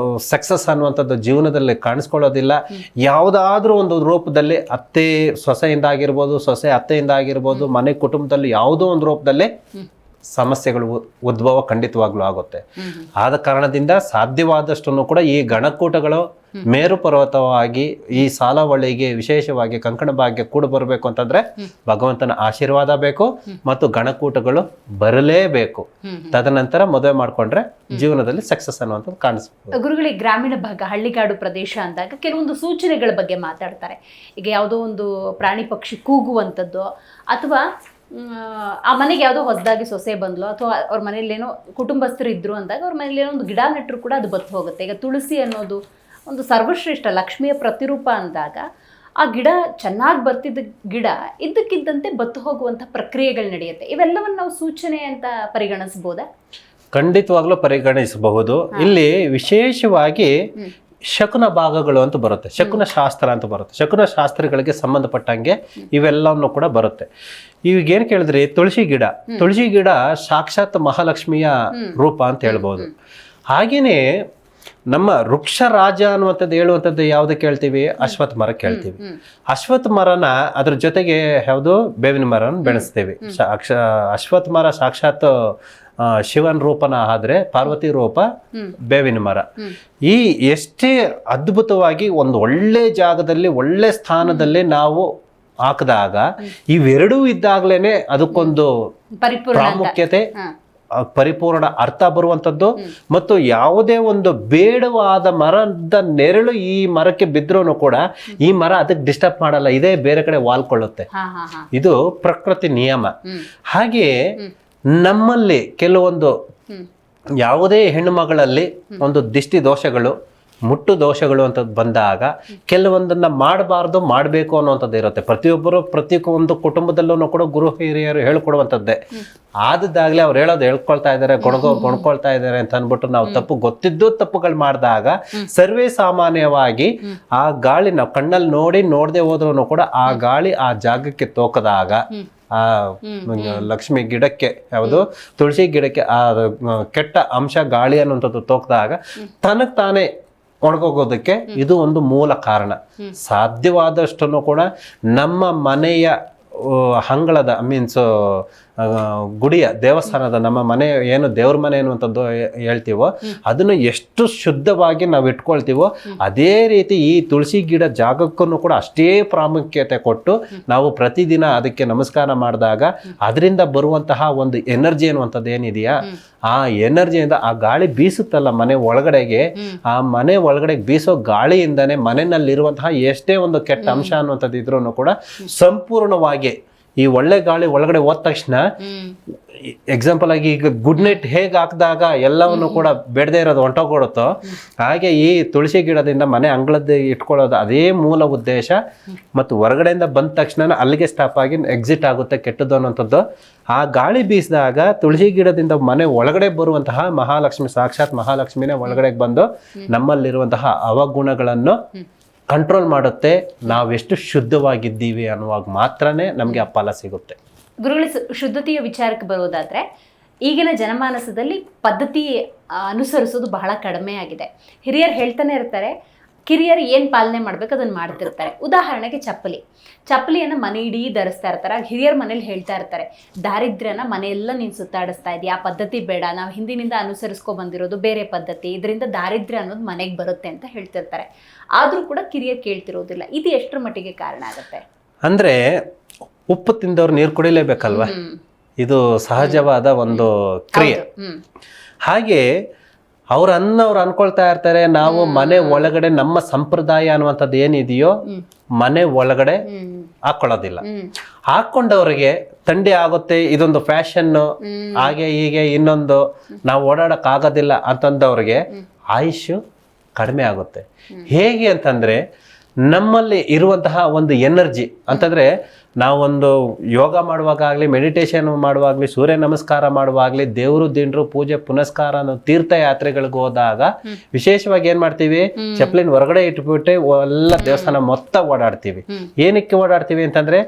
ಸಕ್ಸಸ್ ಅನ್ನುವಂಥದ್ದು ಜೀವನದಲ್ಲಿ ಕಾಣಿಸ್ಕೊಳ್ಳೋದಿಲ್ಲ. ಯಾವುದಾದ್ರೂ ಒಂದು ರೂಪದಲ್ಲಿ ಅತ್ತೆ ಸೊಸೆಯಿಂದ ಆಗಿರ್ಬೋದು, ಸೊಸೆ ಅತ್ತೆಯಿಂದ ಆಗಿರ್ಬೋದು, ಮನೆ ಕುಟುಂಬದಲ್ಲಿ ಯಾವುದೋ ಒಂದು ರೂಪದಲ್ಲಿ ಸಮಸ್ಯೆಗಳು ಉದ್ಭವ ಖಂಡಿತವಾಗ್ಲೂ ಆಗುತ್ತೆ. ಆದ ಕಾರಣದಿಂದ ಸಾಧ್ಯವಾದಷ್ಟು ಕೂಡ ಈ ಗಣಕೂಟಗಳು ಮೇರು ಪರ್ವತವಾಗಿ ಈ ಸಾಲವಳಿಗೆ ವಿಶೇಷವಾಗಿ ಕಂಕಣ ಭಾಗ್ಯ ಕೂಡ ಬರಬೇಕು ಅಂತಂದ್ರೆ ಭಗವಂತನ ಆಶೀರ್ವಾದ ಬೇಕು ಮತ್ತು ಗಣಕೂಟಗಳು ಬರಲೇಬೇಕು. ತದನಂತರ ಮದುವೆ ಮಾಡ್ಕೊಂಡ್ರೆ ಜೀವನದಲ್ಲಿ ಸಕ್ಸಸ್ ಅನ್ನುವಂಥದ್ದು ಕಾಣಿಸ್ಬೋದು. ಗುರುಗಳಿಗೆ ಗ್ರಾಮೀಣ ಭಾಗ, ಹಳ್ಳಿಗಾಡು ಪ್ರದೇಶ ಅಂದಾಗ ಕೆಲವೊಂದು ಸೂಚನೆಗಳ ಬಗ್ಗೆ ಮಾತಾಡ್ತಾರೆ. ಈಗ ಯಾವುದೋ ಒಂದು ಪ್ರಾಣಿ ಪಕ್ಷಿ ಕೂಗುವಂಥದ್ದು ಅಥವಾ ಆ ಮನೆಗೆ ಯಾವುದೋ ಹೊಸದಾಗಿ ಸೊಸೆ ಬಂದ್ಲು ಅಥವಾ ಅವ್ರ ಮನೇಲಿ ಏನೋ ಕುಟುಂಬಸ್ಥರು ಇದ್ರು ಅಂದಾಗ ಅವ್ರ ಮನೇಲಿ ಏನೋ ಒಂದು ಗಿಡ ನೆಟ್ಟರು ಕೂಡ ಅದು ಬತ್ತು ಹೋಗುತ್ತೆ. ಈಗ ತುಳಸಿ ಅನ್ನೋದು ಒಂದು ಸರ್ವಶ್ರೇಷ್ಠ ಲಕ್ಷ್ಮಿಯ ಪ್ರತಿರೂಪ ಅಂದಾಗ ಆ ಗಿಡ ಚೆನ್ನಾಗಿ ಬರ್ತಿದ್ದ ಗಿಡ ಇದ್ದಕ್ಕಿದ್ದಂತೆ ಬತ್ತು ಹೋಗುವಂಥ ಪ್ರಕ್ರಿಯೆಗಳು ನಡೆಯುತ್ತೆ. ಇವೆಲ್ಲವನ್ನು ನಾವು ಸೂಚನೆ ಅಂತ ಪರಿಗಣಿಸ್ಬೋದಾ? ಖಂಡಿತವಾಗ್ಲೂ ಪರಿಗಣಿಸಬಹುದು. ಇಲ್ಲಿ ವಿಶೇಷವಾಗಿ ಶಕುನ ಭಾಗಗಳು ಅಂತ ಬರುತ್ತೆ, ಶಕುನ ಶಾಸ್ತ್ರ ಅಂತ ಬರುತ್ತೆ. ಶಕುನ ಶಾಸ್ತ್ರಗಳಿಗೆ ಸಂಬಂಧಪಟ್ಟಂಗೆ ಇವೆಲ್ಲವನ್ನು ಕೂಡ ಬರುತ್ತೆ. ಈಗೇನು ಕೇಳಿದ್ರಿ, ತುಳಸಿ ಗಿಡ ಸಾಕ್ಷಾತ್ ಮಹಾಲಕ್ಷ್ಮಿಯ ರೂಪ ಅಂತ ಹೇಳ್ಬೋದು. ಹಾಗೇನೆ ನಮ್ಮ ವೃಕ್ಷ ರಾಜ ಅನ್ನುವಂಥದ್ದು ಹೇಳುವಂಥದ್ದು ಯಾವ್ದು ಕೇಳ್ತೀವಿ? ಅಶ್ವತ್ಥ ಮರ ಕೇಳ್ತೀವಿ. ಅಶ್ವತ್ಥ ಮರನ ಅದ್ರ ಜೊತೆಗೆ ಯಾವುದು ಬೇವಿನ ಮರನ ಬೆಳೆಸ್ತೀವಿ. ಅಶ್ವತ್ಥ ಮರ ಸಾಕ್ಷಾತ್ ಶಿವನ್ ರೂಪನ ಆದ್ರೆ ಪಾರ್ವತಿ ರೂಪ ಬೇವಿನ ಮರ. ಈ ಎಷ್ಟೇ ಅದ್ಭುತವಾಗಿ ಒಂದು ಒಳ್ಳೆ ಜಾಗದಲ್ಲಿ ಒಳ್ಳೆ ಸ್ಥಾನದಲ್ಲಿ ನಾವು ಹಾಕಿದಾಗ ಇವೆರಡೂ ಇದ್ದಾಗ್ಲೇನೆ ಅದಕ್ಕೊಂದು ಪ್ರಾಮುಖ್ಯತೆ, ಪರಿಪೂರ್ಣ ಅರ್ಥ ಬರುವಂಥದ್ದು. ಮತ್ತು ಯಾವುದೇ ಒಂದು ಬೇಡವಾದ ಮರದ ನೆರಳು ಈ ಮರಕ್ಕೆ ಬಿದ್ರೂ ಕೂಡ ಈ ಮರ ಅದಕ್ಕೆ ಡಿಸ್ಟರ್ಬ್ ಮಾಡಲ್ಲ, ಇದೇ ಬೇರೆ ಕಡೆ ವಾಲ್ಕೊಳ್ಳುತ್ತೆ. ಇದು ಪ್ರಕೃತಿ ನಿಯಮ. ಹಾಗೆಯೇ ನಮ್ಮಲ್ಲಿ ಕೆಲವೊಂದು ಯಾವುದೇ ಹೆಣ್ಣು ಮಗಳಲ್ಲಿ ಒಂದು ದಿಷ್ಟಿ ದೋಷಗಳು, ಮುಟ್ಟು ದೋಷಗಳು ಅಂತ ಬಂದಾಗ ಕೆಲವೊಂದನ್ನ ಮಾಡಬಾರ್ದು, ಮಾಡಬೇಕು ಅನ್ನುವಂಥದ್ದು ಇರುತ್ತೆ. ಪ್ರತಿಯೊಬ್ಬರು ಪ್ರತಿಯೊಂದು ಕುಟುಂಬದಲ್ಲೂ ಕೂಡ ಗುರು ಹಿರಿಯರು ಹೇಳ್ಕೊಡುವಂಥದ್ದೇ. ಆದಾಗ್ಲೇ ಅವ್ರು ಹೇಳೋದು ಹೇಳ್ಕೊಳ್ತಾ ಇದ್ದಾರೆ, ಗೊಣ್ಕೊಳ್ತಾ ಇದ್ದಾರೆ ಅಂತ ಅಂದ್ಬಿಟ್ಟು ನಾವು ಗೊತ್ತಿದ್ದು ತಪ್ಪುಗಳು ಮಾಡಿದಾಗ ಸರ್ವೇ ಸಾಮಾನ್ಯವಾಗಿ ಆ ಗಾಳಿ ನಾವು ಕಣ್ಣಲ್ಲಿ ನೋಡದೆ ಹೋದ್ರೂ ಕೂಡ ಆ ಗಾಳಿ ಆ ಜಾಗಕ್ಕೆ ತೋಕದಾಗ ಆ ಲಕ್ಷ್ಮಿ ಗಿಡಕ್ಕೆ, ಯಾವುದು ತುಳಸಿ ಗಿಡಕ್ಕೆ ಆ ಕೆಟ್ಟ ಅಂಶ ಗಾಳಿ ಅನ್ನುವಂಥದ್ದು ತೋಕದಾಗ ತನಗೆ ತಾನೇ ಒಣಗೋಗೋದಕ್ಕೆ ಇದು ಒಂದು ಮೂಲ ಕಾರಣ. ಸಾಧ್ಯವಾದಷ್ಟನ್ನು ಕೂಡ ನಮ್ಮ ಮನೆಯ ಅಂಗಳದ ಮೀನ್ಸ್ ಗುಡಿಯ ದೇವಸ್ಥಾನದ ನಮ್ಮ ಮನೆ ಏನು ದೇವ್ರ ಮನೆ ಅನ್ನುವಂಥದ್ದು ಹೇಳ್ತೀವೋ ಅದನ್ನು ಎಷ್ಟು ಶುದ್ಧವಾಗಿ ನಾವು ಇಟ್ಕೊಳ್ತೀವೋ ಅದೇ ರೀತಿ ಈ ತುಳಸಿ ಗಿಡ ಜಾಗಕ್ಕೂ ಕೂಡ ಅಷ್ಟೇ ಪ್ರಾಮುಖ್ಯತೆ ಕೊಟ್ಟು ನಾವು ಪ್ರತಿದಿನ ಅದಕ್ಕೆ ನಮಸ್ಕಾರ ಮಾಡಿದಾಗ ಅದರಿಂದ ಬರುವಂತಹ ಒಂದು ಎನರ್ಜಿ ಅನ್ನುವಂಥದ್ದು ಏನಿದೆಯಾ, ಆ ಎನರ್ಜಿಯಿಂದ ಆ ಗಾಳಿ ಬೀಸುತ್ತಲ್ಲ ಮನೆ ಒಳಗಡೆಗೆ, ಆ ಮನೆ ಒಳಗಡೆ ಬೀಸೋ ಗಾಳಿಯಿಂದಾನೆ ಮನೆಯಲ್ಲಿರುವಂತಹ ಎಷ್ಟೇ ಒಂದು ಕೆಟ್ಟ ಅಂಶ ಅನ್ನುವಂಥದ್ದು ಇದ್ರೂ ಕೂಡ ಸಂಪೂರ್ಣವಾಗಿ ಈ ಒಳ್ಳೆ ಗಾಳಿ ಒಳಗಡೆ ಹೋದ ತಕ್ಷಣ, ಎಕ್ಸಾಂಪಲ್ ಆಗಿ ಈಗ ಗುಡ್ ನೈಟ್ ಹೇಗೆ ಹಾಕಿದಾಗ ಎಲ್ಲವನ್ನು ಕೂಡ ಬೇಡದೇ ಇರೋದು ಹೊಂಟೋಗ್ಬಿಡುತ್ತೋ ಹಾಗೆ ಈ ತುಳಸಿ ಗಿಡದಿಂದ ಮನೆ ಅಂಗಳದ್ದು ಇಟ್ಕೊಳ್ಳೋದು ಅದೇ ಮೂಲ ಉದ್ದೇಶ. ಮತ್ತು ಹೊರಗಡೆಯಿಂದ ಬಂದ ತಕ್ಷಣ ಅಲ್ಲಿಗೆ ಸ್ಟಾಪ್ ಆಗಿ ಎಕ್ಸಿಟ್ ಆಗುತ್ತೆ ಕೆಟ್ಟದ್ದು ಅನ್ನೋಂಥದ್ದು. ಆ ಗಾಳಿ ಬೀಸಿದಾಗ ತುಳಸಿ ಗಿಡದಿಂದ ಮನೆ ಒಳಗಡೆ ಬರುವಂತಹ ಮಹಾಲಕ್ಷ್ಮಿ, ಸಾಕ್ಷಾತ್ ಮಹಾಲಕ್ಷ್ಮಿನೇ ಒಳಗಡೆಗೆ ಬಂದು ನಮ್ಮಲ್ಲಿರುವಂತಹ ಅವಗುಣಗಳನ್ನು ಕಂಟ್ರೋಲ್ ಮಾಡುತ್ತೆ. ನಾವೆಷ್ಟು ಶುದ್ಧವಾಗಿದ್ದೀವಿ ಅನ್ನುವಾಗ ಮಾತ್ರನೇ ನಮಗೆ ಆ ಫಲ ಸಿಗುತ್ತೆ. ಗುರುಗಳ ಶುದ್ಧತೆಯ ವಿಚಾರಕ್ಕೆ ಬರೋದಾದ್ರೆ ಈಗಿನ ಜನಮಾನಸದಲ್ಲಿ ಪದ್ಧತಿ ಅನುಸರಿಸೋದು ಬಹಳ ಕಡಿಮೆ ಆಗಿದೆ. ಹಿರಿಯರು ಹೇಳ್ತಾನೆ ಇರ್ತಾರೆ, ಕಿರಿಯರು ಏನು ಪಾಲನೆ ಮಾಡ್ಬೇಕು ಅದನ್ನು ಮಾಡ್ತಿರ್ತಾರೆ. ಉದಾಹರಣೆಗೆ ಚಪ್ಪಲಿಯನ್ನು ಮನೆ ಇಡೀ ಧರಿಸ್ತಾ ಇರ್ತಾರೆ. ಹಿರಿಯರ ಮನೇಲಿ ಹೇಳ್ತಾ ಇರ್ತಾರೆ, ದಾರಿದ್ರ್ಯನ ಮನೆಯೆಲ್ಲ ನೀನು ಸುತ್ತಾಡಿಸ್ತಾ ಇದೆಯಾ, ಆ ಪದ್ಧತಿ ಬೇಡ, ನಾವು ಹಿಂದಿನಿಂದ ಅನುಸರಿಸ್ಕೊ ಬಂದಿರೋದು ಬೇರೆ ಪದ್ಧತಿ, ಇದರಿಂದ ದಾರಿದ್ರ್ಯ ಅನ್ನೋದು ಮನೆಗೆ ಬರುತ್ತೆ ಅಂತ ಹೇಳ್ತಿರ್ತಾರೆ. ಆದರೂ ಕೂಡ ಕಿರಿಯರು ಕೇಳ್ತಿರೋದಿಲ್ಲ. ಇದು ಎಷ್ಟರ ಮಟ್ಟಿಗೆ ಕಾರಣ ಆಗುತ್ತೆ? ಅಂದರೆ ಉಪ್ಪು ತಿಂದವ್ರು ನೀರು ಕುಡಿಲೇಬೇಕಲ್ವ, ಇದು ಸಹಜವಾದ ಒಂದು ಕ್ರಿಯೆ. ಹಾಗೆ ಅವ್ರು ಅನ್ಕೊಳ್ತಾ ಇರ್ತಾರೆ, ನಾವು ಮನೆ ಒಳಗಡೆ ನಮ್ಮ ಸಂಪ್ರದಾಯ ಅನ್ನುವಂಥದ್ದು ಏನಿದೆಯೋ ಮನೆ ಒಳಗಡೆ ಹಾಕೊಳ್ಳೋದಿಲ್ಲ. ಹಾಕೊಂಡವ್ರಿಗೆ ಥಂಡಿ ಆಗುತ್ತೆ, ಇದೊಂದು ಫ್ಯಾಷನ್ನು, ಹಾಗೆ ಹೀಗೆ ಇನ್ನೊಂದು ನಾವು ಓಡಾಡಕ್ ಆಗೋದಿಲ್ಲ ಅಂತಂದವ್ರಿಗೆ ಆಯುಷ್ ಕಡಿಮೆ ಆಗುತ್ತೆ. ಹೇಗೆ ಅಂತಂದ್ರೆ ನಮ್ಮಲ್ಲಿ ಇರುವಂತಹ ಒಂದು ಎನರ್ಜಿ ಅಂತಂದ್ರೆ, ನಾವೊಂದು ಯೋಗ ಮಾಡುವಾಗಲಿ, ಮೆಡಿಟೇಷನ್ ಮಾಡುವಾಗಲಿ, ಸೂರ್ಯ ನಮಸ್ಕಾರ ಮಾಡುವಾಗಲಿ, ದೇವರು ದಿಂಡ್ರು ಪೂಜೆ ಪುನಸ್ಕಾರ ತೀರ್ಥಯಾತ್ರೆಗಳಿಗೆ ಹೋದಾಗ ವಿಶೇಷವಾಗಿ ಏನ್ ಮಾಡ್ತೀವಿ, ಚಪ್ಪಲಿನ ಹೊರಗಡೆ ಇಟ್ಬಿಟ್ಟು ಎಲ್ಲ ದೇವಸ್ಥಾನ ಮೊತ್ತ ಓಡಾಡ್ತೀವಿ. ಏನಕ್ಕೆ ಓಡಾಡ್ತೀವಿ ಅಂತಂದ್ರೆ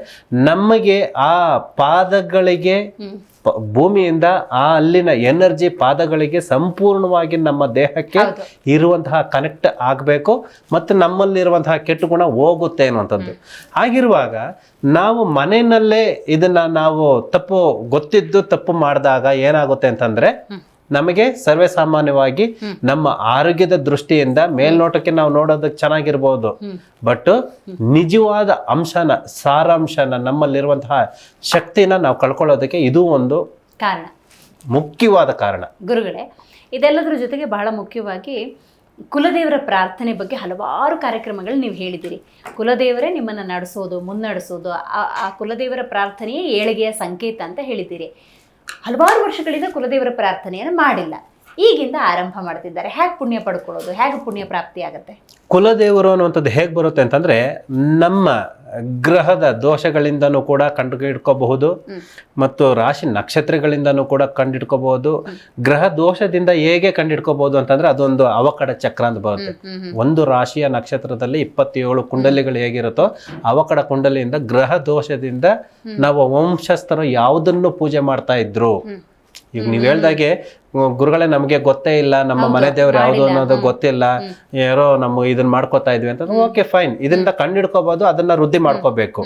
ನಮಗೆ ಆ ಪಾದಗಳಿಗೆ ಭೂಮಿಯಿಂದ ಆ ಅಲ್ಲಿನ ಎನರ್ಜಿ ಪಾದಗಳಿಗೆ ಸಂಪೂರ್ಣವಾಗಿ ನಮ್ಮ ದೇಹಕ್ಕೆ ಇರುವಂತಹ ಕನೆಕ್ಟ್ ಆಗಬೇಕು ಮತ್ತು ನಮ್ಮಲ್ಲಿರುವಂತಹ ಕೆಟ್ಟ ಗುಣ ಹೋಗುತ್ತೆ ಅನ್ನುವಂಥದ್ದು. ಆಗಿರುವಾಗ ನಾವು ಮನೆಯಲ್ಲೇ ಇದನ್ನ ನಾವು ಗೊತ್ತಿದ್ದು ತಪ್ಪು ಮಾಡಿದಾಗ ಏನಾಗುತ್ತೆ ಅಂತಂದ್ರೆ ನಮಗೆ ಸರ್ವೇ ಸಾಮಾನ್ಯವಾಗಿ ನಮ್ಮ ಆರೋಗ್ಯದ ದೃಷ್ಟಿಯಿಂದ ಮೇಲ್ನೋಟಕ್ಕೆ ನಾವು ನೋಡೋದಕ್ಕೆ ಚೆನ್ನಾಗಿರ್ಬೋದು, ಬಟ್ ನಿಜವಾದ ಅಂಶನ, ಸಾರಾಂಶನ, ನಮ್ಮಲ್ಲಿರುವಂತಹ ಶಕ್ತಿನ ನಾವು ಕಳ್ಕೊಳ್ಳೋದಕ್ಕೆ ಇದು ಒಂದು ಕಾರಣ, ಮುಖ್ಯವಾದ ಕಾರಣ. ಗುರುಗಳೇ, ಇದೆಲ್ಲದರ ಜೊತೆಗೆ ಬಹಳ ಮುಖ್ಯವಾಗಿ ಕುಲದೇವರ ಪ್ರಾರ್ಥನೆ ಬಗ್ಗೆ ಹಲವಾರು ಕಾರ್ಯಕ್ರಮಗಳು ನೀವು ಹೇಳಿದ್ದೀರಿ. ಕುಲದೇವರೇ ನಿಮ್ಮನ್ನು ನಡೆಸೋದು, ಮುನ್ನಡೆಸೋದು, ಆ ಕುಲದೇವರ ಪ್ರಾರ್ಥನೆಯೇ ಏಳಿಗೆಯ ಸಂಕೇತ ಅಂತ ಹೇಳಿದ್ದೀರಿ. ಹಲವಾರು ವರ್ಷಗಳಿಂದ ಕುಲದೇವರ ಪ್ರಾರ್ಥನೆಯನ್ನು ಮಾಡಿಲ್ಲ, ಈಗಿಂದ ಆರಂಭ ಮಾಡ್ತಿದ್ದಾರೆ. ಹೇಗೆ ಪುಣ್ಯ ಪಡ್ಕೊಳ್ಳೋದು, ಹೇಗೆ ಪುಣ್ಯ ಪ್ರಾಪ್ತಿ ಆಗುತ್ತೆ? ಕುಲದೇವರು ಅನ್ನುವಂಥದ್ದು ಹೇಗೆ ಬರುತ್ತೆ ಅಂತಂದರೆ, ನಮ್ಮ ಗ್ರಹದ ದೋಷಗಳಿಂದನೂ ಕೂಡ ಕಂಡುಹಿಡ್ಕೋಬಹುದು ಮತ್ತು ರಾಶಿ ನಕ್ಷತ್ರಗಳಿಂದನೂ ಕೂಡ ಕಂಡಿಡ್ಕೋಬಹುದು. ಗ್ರಹ ದೋಷದಿಂದ ಹೇಗೆ ಕಂಡಿಡ್ಕೋಬಹುದು ಅಂತಂದ್ರೆ, ಅದೊಂದು ಅವಕಡ ಚಕ್ರ ಅಂತ ಬರುತ್ತೆ. ಒಂದು ರಾಶಿಯ ನಕ್ಷತ್ರದಲ್ಲಿ 27 ಕುಂಡಲಿಗಳು ಹೇಗಿರುತ್ತೋ, ಅವಕಡ ಕುಂಡಲಿಯಿಂದ ಗ್ರಹ ದೋಷದಿಂದ ನಾವು ವಂಶಸ್ಥರು ಯಾವುದನ್ನು ಪೂಜೆ ಮಾಡ್ತಾ ಇದ್ರು. ಈಗ ನೀವು ಹೇಳ್ದಾಗೆ, ಗುರುಗಳೇ ನಮಗೆ ಗೊತ್ತೇ ಇಲ್ಲ, ನಮ್ಮ ಮನೆ ದೇವ್ರು ಯಾವುದು ಅನ್ನೋದು ಗೊತ್ತಿಲ್ಲ, ಯಾರೋ ನಮ್ಮ ಇದನ್ನ ಮಾಡ್ಕೋತಾ ಇದ್ವಿ ಅಂತ, ಓಕೆ ಫೈನ್, ಇದರಿಂದ ಕಂಡಿಡ್ಕೋಬಹುದು, ಅದನ್ನ ವೃದ್ಧಿ ಮಾಡ್ಕೋಬೇಕು.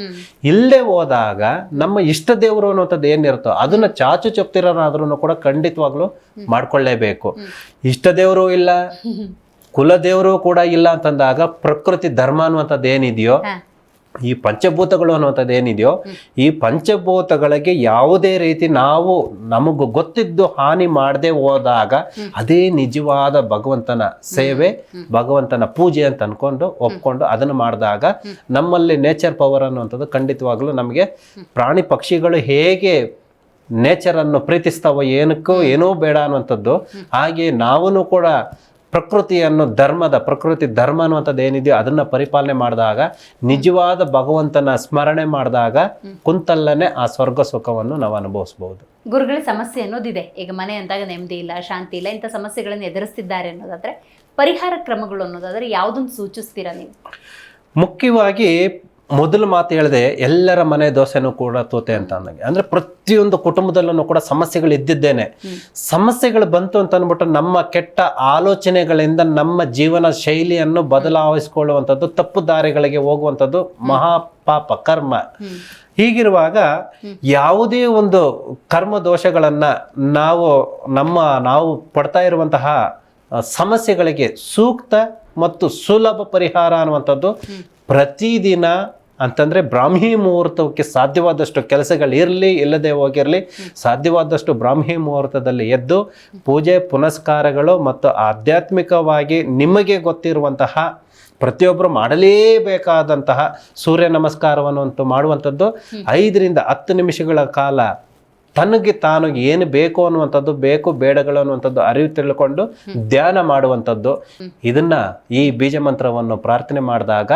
ಇಲ್ಲೇ ಹೋದಾಗ ನಮ್ಮ ಇಷ್ಟ ದೇವರು ಅನ್ನೋಂಥದ್ದು ಏನಿರುತ್ತೋ ಅದನ್ನ ಚಾಚು ಚಪ್ತಿರೋರಾದ್ರೂ ಕೂಡ ಖಂಡಿತವಾಗ್ಲೂ ಮಾಡ್ಕೊಳ್ಳೇಬೇಕು. ಇಷ್ಟ ದೇವರು ಇಲ್ಲ, ಕುಲದೇವರು ಕೂಡ ಇಲ್ಲ ಅಂತಂದಾಗ ಪ್ರಕೃತಿ ಧರ್ಮ ಅನ್ನುವಂಥದ್ದು ಏನಿದೆಯೋ, ಈ ಪಂಚಭೂತಗಳು ಅನ್ನುವಂಥದ್ದು ಏನಿದೆಯೋ, ಈ ಪಂಚಭೂತಗಳಿಗೆ ಯಾವುದೇ ರೀತಿ ನಾವು ನಮಗೂ ಗೊತ್ತಿದ್ದು ಹಾನಿ ಮಾಡದೆ ಹೋದಾಗ ಅದೇ ನಿಜವಾದ ಭಗವಂತನ ಸೇವೆ, ಭಗವಂತನ ಪೂಜೆ ಅಂತ ಅನ್ಕೊಂಡು ಒಪ್ಕೊಂಡು ಅದನ್ನು ಮಾಡಿದಾಗ ನಮ್ಮಲ್ಲಿ ನೇಚರ್ ಪವರ್ ಅನ್ನುವಂಥದ್ದು ಖಂಡಿತವಾಗ್ಲೂ ನಮಗೆ, ಪ್ರಾಣಿ ಪಕ್ಷಿಗಳು ಹೇಗೆ ನೇಚರನ್ನು ಪ್ರೀತಿಸ್ತಾವೋ, ಏನೋ ಬೇಡ ಅನ್ನುವಂಥದ್ದು, ಹಾಗೆ ನಾವೂ ಕೂಡ ಪ್ರಕೃತಿಯನ್ನು ಪ್ರಕೃತಿ ಧರ್ಮ ಅನ್ನುವಂಥದ್ದು ಏನಿದೆಯೋ ಅದನ್ನ ಪರಿಪಾಲನೆ ಮಾಡಿದಾಗ, ನಿಜವಾದ ಭಗವಂತನ ಸ್ಮರಣೆ ಮಾಡಿದಾಗ ಕುಂತಲ್ಲೇ ಆ ಸ್ವರ್ಗ ಸುಖವನ್ನು ನಾವು ಅನುಭವಿಸಬಹುದು. ಗುರುಗಳ ಸಮಸ್ಯೆ ಅನ್ನೋದಿದೆ. ಈಗ ಮನೆ ಅಂದಾಗ ನೆಮ್ಮದಿ ಇಲ್ಲ, ಶಾಂತಿ ಇಲ್ಲ, ಇಂಥ ಸಮಸ್ಯೆಗಳನ್ನು ಎದುರಿಸ್ತಿದ್ದಾರೆ ಅನ್ನೋದಾದ್ರೆ ಪರಿಹಾರ ಕ್ರಮಗಳು ಅನ್ನೋದಾದ್ರೆ ಯಾವುದನ್ನು ಸೂಚಿಸ್ತೀರಾ ನೀವು? ಮುಖ್ಯವಾಗಿ ಮೊದಲು ಮಾತು ಹೇಳಿದೆ, ಎಲ್ಲರ ಮನೆ ದೋಸೆನೂ ಕೂಡ ತೂತೆ ಅಂತ ಅನ್ನಂಗೆ. ಅಂದ್ರೆ ಪ್ರತಿಯೊಂದು ಕುಟುಂಬದಲ್ಲೂ ಕೂಡ ಸಮಸ್ಯೆಗಳು ಇದ್ದಿದ್ದೇನೆ. ಸಮಸ್ಯೆಗಳು ಬಂತು ಅಂತ ಅಂದ್ಬಿಟ್ಟು ನಮ್ಮ ಕೆಟ್ಟ ಆಲೋಚನೆಗಳಿಂದ ನಮ್ಮ ಜೀವನ ಶೈಲಿಯನ್ನು ಬದಲಾಯಿಸಿಕೊಳ್ಳುವಂಥದ್ದು, ತಪ್ಪು ದಾರಿಗಳಿಗೆ ಹೋಗುವಂಥದ್ದು ಮಹಾಪಾಪ ಕರ್ಮ. ಹೀಗಿರುವಾಗ ಯಾವುದೇ ಒಂದು ಕರ್ಮ ದೋಷಗಳನ್ನ ನಾವು ಪಡ್ತಾ ಇರುವಂತಹ ಸಮಸ್ಯೆಗಳಿಗೆ ಸೂಕ್ತ ಮತ್ತು ಸುಲಭ ಪರಿಹಾರ ಅನ್ನುವಂಥದ್ದು ಪ್ರತಿದಿನ ಅಂತಂದರೆ ಬ್ರಾಹ್ಮಿ ಮುಹೂರ್ತಕ್ಕೆ ಸಾಧ್ಯವಾದಷ್ಟು ಕೆಲಸಗಳಿರಲಿ ಇಲ್ಲದೆ ಹೋಗಿರಲಿ, ಸಾಧ್ಯವಾದಷ್ಟು ಬ್ರಾಹ್ಮಿ ಮುಹೂರ್ತದಲ್ಲಿ ಎದ್ದು ಪೂಜೆ ಪುನಸ್ಕಾರಗಳು ಮತ್ತು ಆಧ್ಯಾತ್ಮಿಕವಾಗಿ ನಿಮಗೆ ಗೊತ್ತಿರುವಂತಹ ಪ್ರತಿಯೊಬ್ಬರು ಮಾಡಲೇಬೇಕಾದಂತಹ ಸೂರ್ಯ ನಮಸ್ಕಾರವನ್ನು ಮಾಡುವಂಥದ್ದು 5 ರಿಂದ 10 ನಿಮಿಷಗಳ ಕಾಲ ತನಗೆ ತಾನು ಏನು ಬೇಕು ಅನ್ನುವಂಥದ್ದು, ಬೇಕು ಬೇಡಗಳು ಅನ್ನುವಂಥದ್ದು ಅರಿವು ತಿಳ್ಕೊಂಡು ಧ್ಯಾನ ಮಾಡುವಂಥದ್ದು. ಈ ಬೀಜ ಮಂತ್ರವನ್ನು ಪ್ರಾರ್ಥನೆ ಮಾಡಿದಾಗ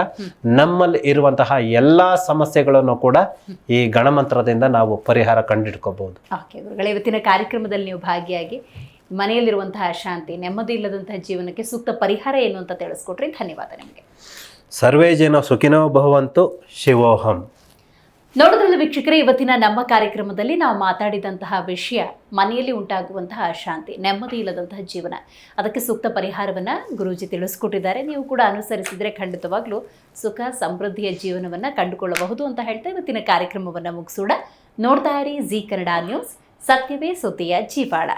ನಮ್ಮಲ್ಲಿ ಇರುವಂತಹ ಎಲ್ಲ ಸಮಸ್ಯೆಗಳನ್ನು ಕೂಡ ಈ ಗಣಮಂತ್ರದಿಂದ ನಾವು ಪರಿಹಾರ ಕಂಡಿಡ್ಕೋಬಹುದು. ಇವತ್ತಿನ ಕಾರ್ಯಕ್ರಮದಲ್ಲಿ ನೀವು ಭಾಗಿಯಾಗಿ ಮನೆಯಲ್ಲಿರುವಂತಹ ಶಾಂತಿ, ನೆಮ್ಮದಿ ಇಲ್ಲದಂತಹ ಜೀವನಕ್ಕೆ ಸೂಕ್ತ ಪರಿಹಾರ ಏನು ಅಂತ ತಿಳಿಸ್ಕೊಟ್ರಿ. ಧನ್ಯವಾದ ನಿಮಗೆ. ಸರ್ವೇ ಜನ ಸುಖಿನೋ ಭವಂತು. ಶಿವೋಹಂ. ನೋಡಿದ್ರಲ್ಲ ವೀಕ್ಷಕರೇ, ಇವತ್ತಿನ ನಮ್ಮ ಕಾರ್ಯಕ್ರಮದಲ್ಲಿ ನಾವು ಮಾತಾಡಿದಂತಹ ವಿಷಯ ಮನೆಯಲ್ಲಿ ಉಂಟಾಗುವಂತಹ ಅಶಾಂತಿ, ನೆಮ್ಮದಿ ಇಲ್ಲದಂತಹ ಜೀವನ, ಅದಕ್ಕೆ ಸೂಕ್ತ ಪರಿಹಾರವನ್ನು ಗುರೂಜಿ ತಿಳಿಸ್ಕೊಟ್ಟಿದ್ದಾರೆ. ನೀವು ಕೂಡ ಅನುಸರಿಸಿದರೆ ಖಂಡಿತವಾಗ್ಲೂ ಸುಖ ಸಮೃದ್ಧಿಯ ಜೀವನವನ್ನು ಕಂಡುಕೊಳ್ಳಬಹುದು ಅಂತ ಹೇಳ್ತಾ ಇವತ್ತಿನ ಕಾರ್ಯಕ್ರಮವನ್ನು ಮುಗಿಸೋಣ. ನೋಡ್ತಾ ಇರಿ ಜಿ ಕನ್ನಡ ನ್ಯೂಸ್, ಸತ್ಯವೇ ಸುದ್ದಿಯ ಜೀವಾಳ.